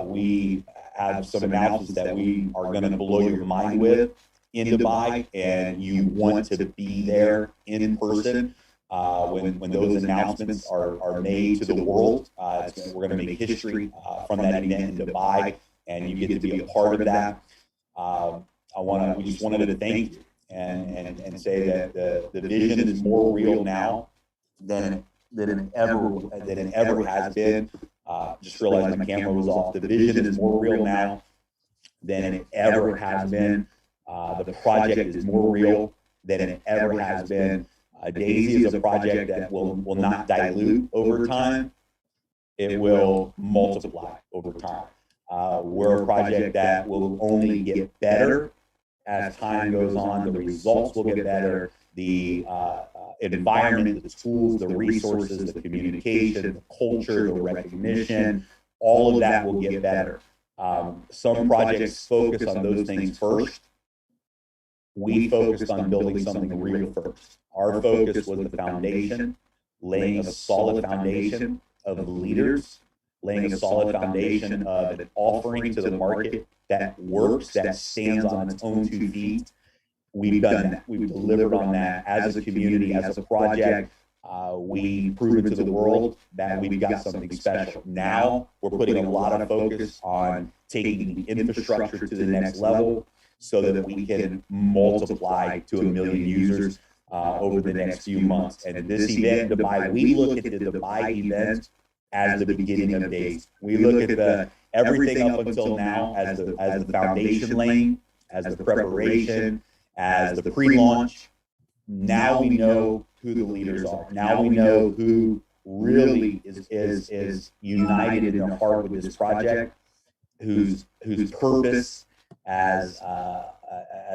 We have some announcements that we are going to blow your mind with in Dubai, and you want to be there in person when those announcements are made to the world. We're going to make history from that event in Dubai, and you get to be a part of that. We just wanted to thank you and say that the vision is more real now than it ever has been. Just realized my camera was off. The vision is more real now than it ever has been. The project is more real than it ever has been. D.AI.SY is a project that will not dilute over time. It will multiply over time. We're a project that will only get better as time goes on, the results will get better, the environment, the tools, the resources, the communication, the culture, the recognition, all of that will get better. Some projects focus on those things first. We focused on building something real first. Our focus was the foundation, laying a solid foundation of leaders, laying a solid foundation of an offering to the market that works, that stands on its own 2 feet. We've done that. We've delivered on that as a community, as a project. We've proven to the world that we've got something special. Now we're putting a lot of focus on taking the infrastructure to the next level so that we can multiply to 1 million users over the next few months. And this event, Dubai, we look at the Dubai event as the beginning of days. We look at everything up until now as the foundation laying, as the preparation, as the pre-launch. Now we know who the leaders are. Now we know who really is united in their heart with this project, whose purpose, as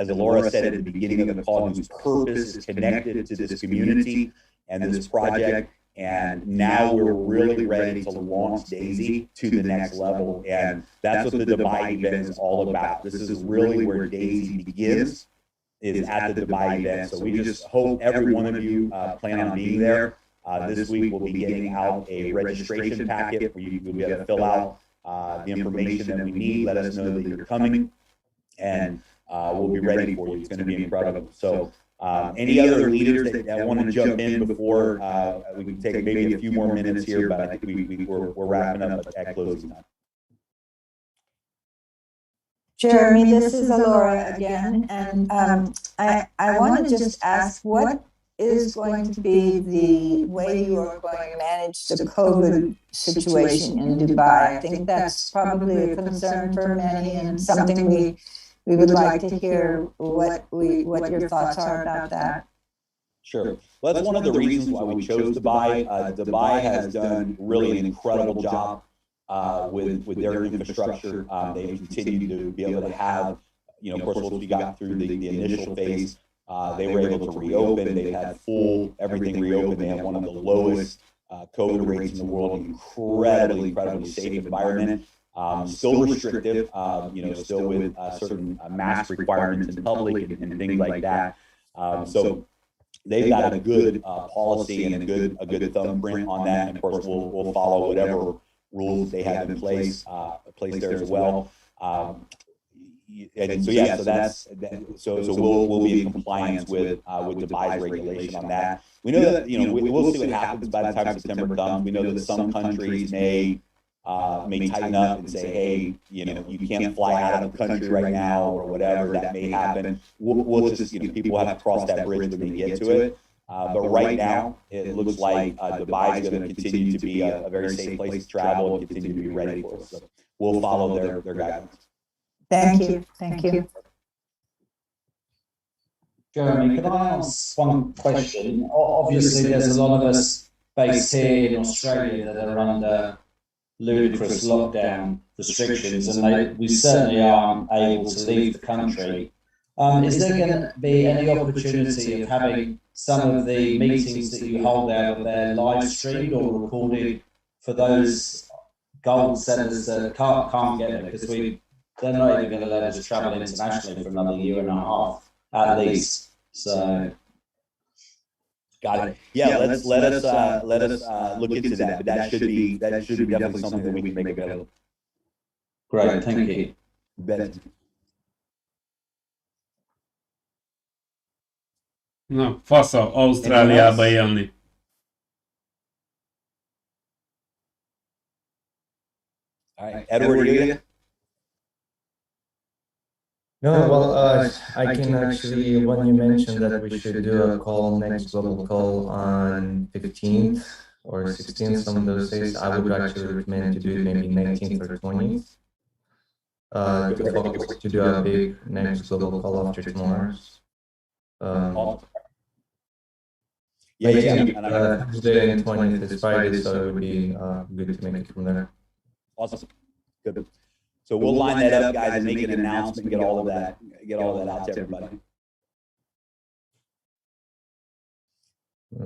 Alora said at the beginning of the call, whose purpose is connected to this community and this project. And now we're really ready to launch D.AI.SY to the next level. And that's what the Dubai event is all about. This is really where D.AI.SY begins, is at the Dubai event. So we just hope every one of you plan on being there. This week we'll be getting out a registration packet where you'll be able to fill out the information that we need. Let us know that you're coming, and we'll be ready for you. It's going to be incredible. So any other leaders that want to jump in before we can take maybe a few more minutes here, but I think we're wrapping up at closing time. Jeremy, this is Alora again, and I want to just ask, what is going to be the way you are going to manage the COVID situation in Dubai? I think that's probably a concern for many, and something we would like to hear what your thoughts are about that. Sure. Well, that's one of the reasons why we chose Dubai. Dubai has done really an incredible job with their infrastructure. They continue to be able to have, of course, once we got through the initial phase, they were able to reopen. They've had everything reopened. They have one of the lowest COVID rates in the world, incredibly safe environment. Still restrictive, still with certain mask requirements in public and things like that. So they've got a good policy and a good thumbprint on that. And of course, we'll follow whatever rules they have in place there as well. And so yeah, so we'll be in compliance with Dubai's regulation on that. We know that we'll see what happens by the time September comes. We know that some countries may tighten up and say, hey, you can't fly out of the country right now or whatever. That may happen. We'll just people have to cross that bridge when they get to it. But right now, it looks like Dubai is going to continue to be a very safe place to travel and continue to be ready for us. So we'll follow their guidance. Thank you. Jeremy, can I ask one question? Obviously, there's a lot of us based here in Australia that are under ludicrous lockdown restrictions, and we certainly aren't able to leave the country. Is there going to be any opportunity of having some of the meetings that you hold out of there live streamed or recorded for those gold sellers that can't get there? Because they're not even going to let us travel internationally for another year and a half at least. So. Got it. Yeah, let us look into that. But that should be definitely something that we can make available. Great, thank you. Na, fasza Ausztráliába élni. All right, Edward, you? No, well, I can actually, when you mentioned that we should do a call, next global call on 15th or 16th, some of those days, I would actually recommend to do it maybe 19th or 20th. To do a big next global call after tomorrow's. Tuesday and 20th is Friday, so it would be good to make it from there. Awesome. Good. So we'll line that up, guys, and make an announcement and get all of that out to everybody.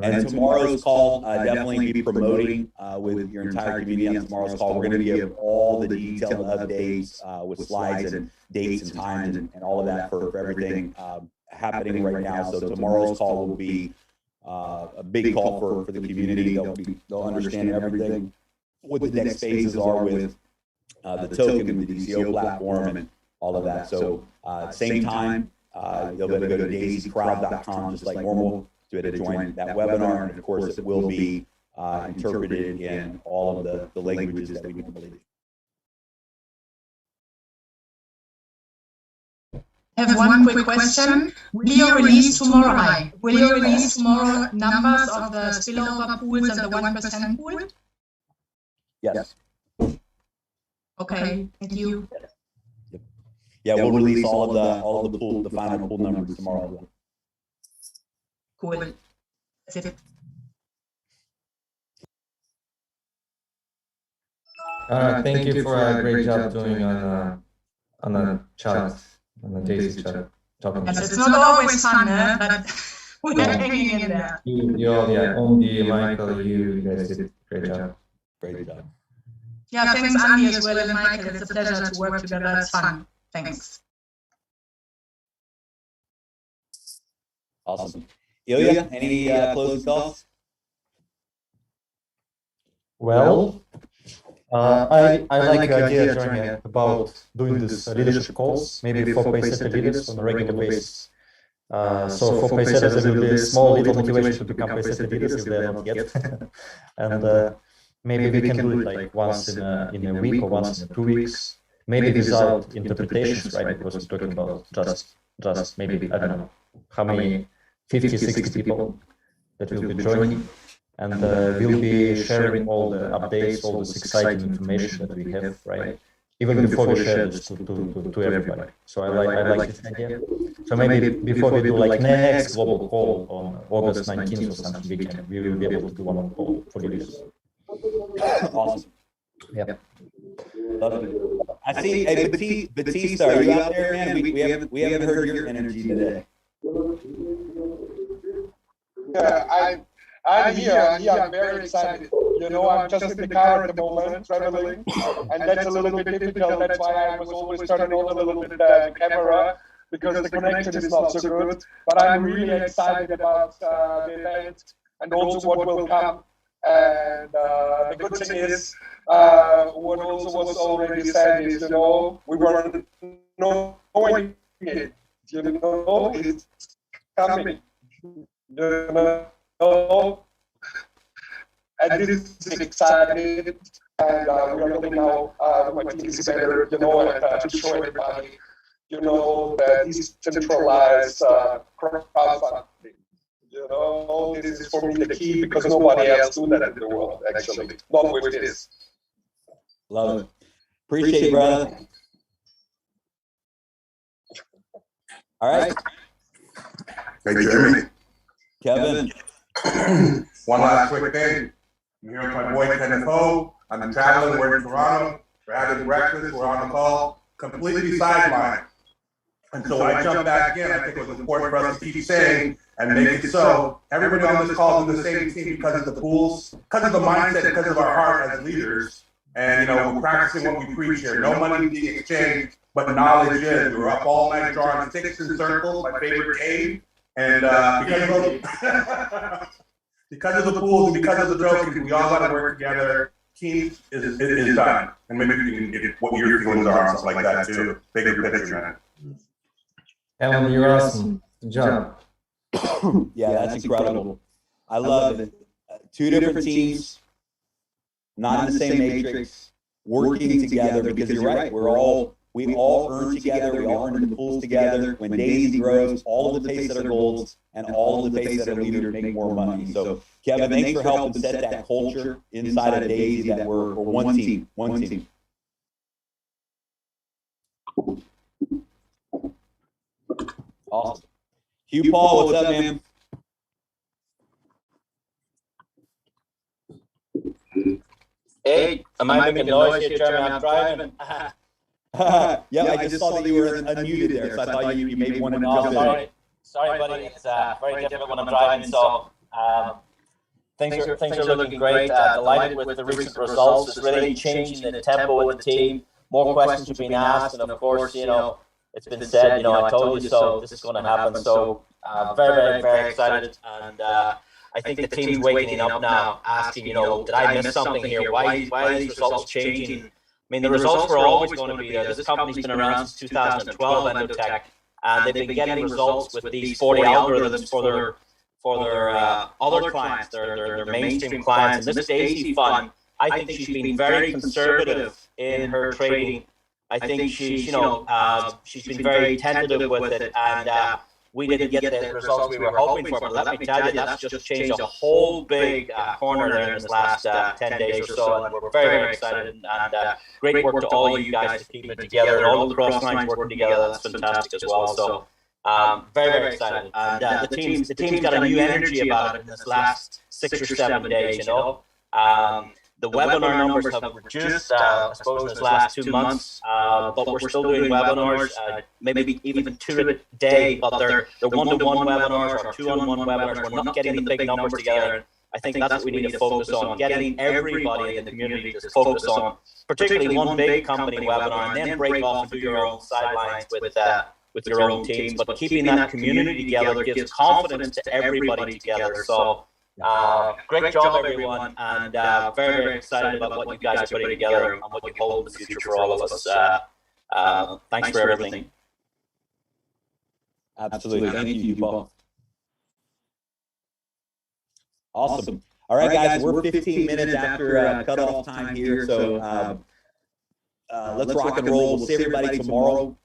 And tomorrow's call, definitely be promoting with your entire community on tomorrow's call. We're going to give all the detailed updates with slides and dates and times and all of that for everything happening right now. So tomorrow's call will be a big call for the community. They'll understand everything, what the next phases are with the token, the DCO platform, and all of that. So same time, you'll be able to go to daisycrowd.com just like normal to join that webinar, and of course it will be interpreted in all of the languages that we normally do. I have one quick question. Will you release tomorrow numbers of the spillover pools and the 1% pool? Yes. Okay, thank you. Yep. Yeah, we'll release all of the pool, the final pool numbers tomorrow. Cool. That's it. Thank you for a great job doing on the chat, on the Daisy chat. Yes, it's not always fun, but we're hanging in there. You all, yeah, Andy, Michael, you guys did a great job. Great job. Yeah, thanks Andy as well and Michael. It's a pleasure to work together. It's fun. Thanks. Awesome. Ilya, any closing thoughts? Well, I like the idea, Jeremy, about doing this leadership calls, maybe for paysetter leaders on a regular basis. So for paysetters, there will be a small little motivation to become paysetter leaders if they're not yet. And maybe we can do it like once in a week or once in 2 weeks. Maybe without interpretations, right? Because we're talking about just maybe, I don't know, how many 50, 60 people that will be joining, and we'll be sharing all the updates, all this exciting information that we have, right? Even before we share this to everybody. So I like this idea. So maybe before we do like next global call on August 19th or something, we will be able to do one call for leaders. Awesome. Yeah. Love it. I see. Hey, Batista, are you out there, man? We haven't heard your energy today. Yeah, I'm here. I'm very excited. You know, I'm just in the car at the moment, traveling, and that's a little bit difficult. That's why I was always turning on a little bit the camera, because the connection is not so good. But I'm really excited about the event and also what will come. And the good thing is, what also was already said is, you know, we were knowing it. You know, it's coming. You know, and this is exciting, and we are looking now my team is better, you know, and to show everybody, you know, that decentralized crowdfunding. You know, this is for me the key, because nobody else do that in the world, actually, not with this. Love it. Appreciate it, brother. All right. Hey, Jeremy. Kevin. One last quick thing. I'm here with my boy Kenneth Ho. I'm traveling. We're in Toronto. We're having breakfast. We're on the call. Completely sidelined. And so I jumped back in. I think it was important for us to keep saying and make it so everybody on this call is the same team, because of the pools, because of the mindset, because of our heart as leaders. And, you know, we're practicing what we preach here. No money being exchanged, but knowledge is. We were up all night drawing sticks and circles, my favorite game. And because of the pools and because of the tokens, we all got to work together. Team is done. And maybe we can get what your feelings are and stuff like that too. Bigger picture, man. Ellen, you're awesome. Good job. Yeah, that's incredible. I love it. 2 different teams, not in the same matrix, working together, because you're right. We all earn together. We all earn in the pools together. When Daisy grows, all of the paysetter golds and all of the paysetter leaders make more money. So, Kevin, thanks for helping set that culture inside of Daisy that we're one team, one team. Awesome. Hugh Paul, what's up, man? Hey, am I making noise here, Jeremy? I'm driving. Yeah, I just saw that you were unmuted there, so I thought you maybe wanted to jump in. Sorry, buddy. It's very difficult when I'm driving, so things are looking great. Delighted with the recent results. It's really changing the tempo with the team. More questions are being asked, and of course, you know, it's been said, you know, I told you so. This is going to happen. So very excited, and I think the team's waking up now, asking, you know, did I miss something here? Why are these results changing? I mean, the results were always going to be there. This company's been around since 2012, Endotech, and they've been getting results with these 40 algorithms for their other clients, their mainstream clients. And this D.AI.SY fund, I think she's been very conservative in her trading. I think she's, you know, she's been very tentative with it, and we didn't get the results we were hoping for. But let me tell you, that's just changed a whole big corner there in this last 10 days or so, and we're very excited. And great work to all you guys to keep it together, and all the cross lines working together. That's fantastic as well. So very excited. And the team's got a new energy about it in this last 6 or 7 days. You know. The webinar numbers have reduced, I suppose, in this last 2 months, but we're still doing webinars, maybe even 2 a day, but they're one-to-one webinars or 2-on-1 webinars. We're not getting the big numbers together. I think that's what we need to focus on, getting everybody in the community to focus on, particularly one big company webinar, and then break off and do your own sidelines with your own teams. But keeping that community together gives confidence to everybody together. So. Great job, everyone, and very excited about what you guys are putting together and what you hold in the future for all of us. Thanks for everything. Absolutely. Thank you both. Awesome. All right, guys, we're 15 minutes after cutoff time here, so let's rock and roll. We'll see everybody tomorrow,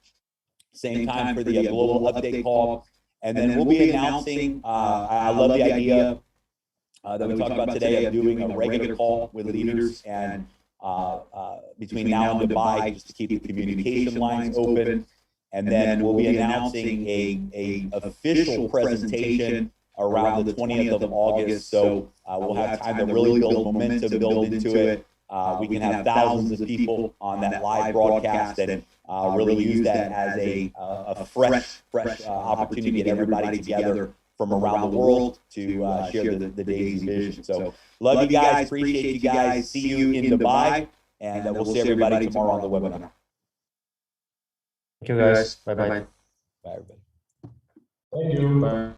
same time for the global update call, and then we'll be announcing. I love the idea that we talked about today of doing a regular call with leaders, and between now and Dubai, just to keep the communication lines open. And then we'll be announcing a official presentation around the 20th of August. So we'll have time to really build momentum, build into it. We can have thousands of people on that live broadcast and really use that as a fresh opportunity to get everybody together from around the world to share the D.AI.SY vision. So love you guys, appreciate you guys. See you in Dubai, and we'll see everybody tomorrow on the webinar. Thank you, guys. Bye-bye. Bye, everybody. Thank you. Bye.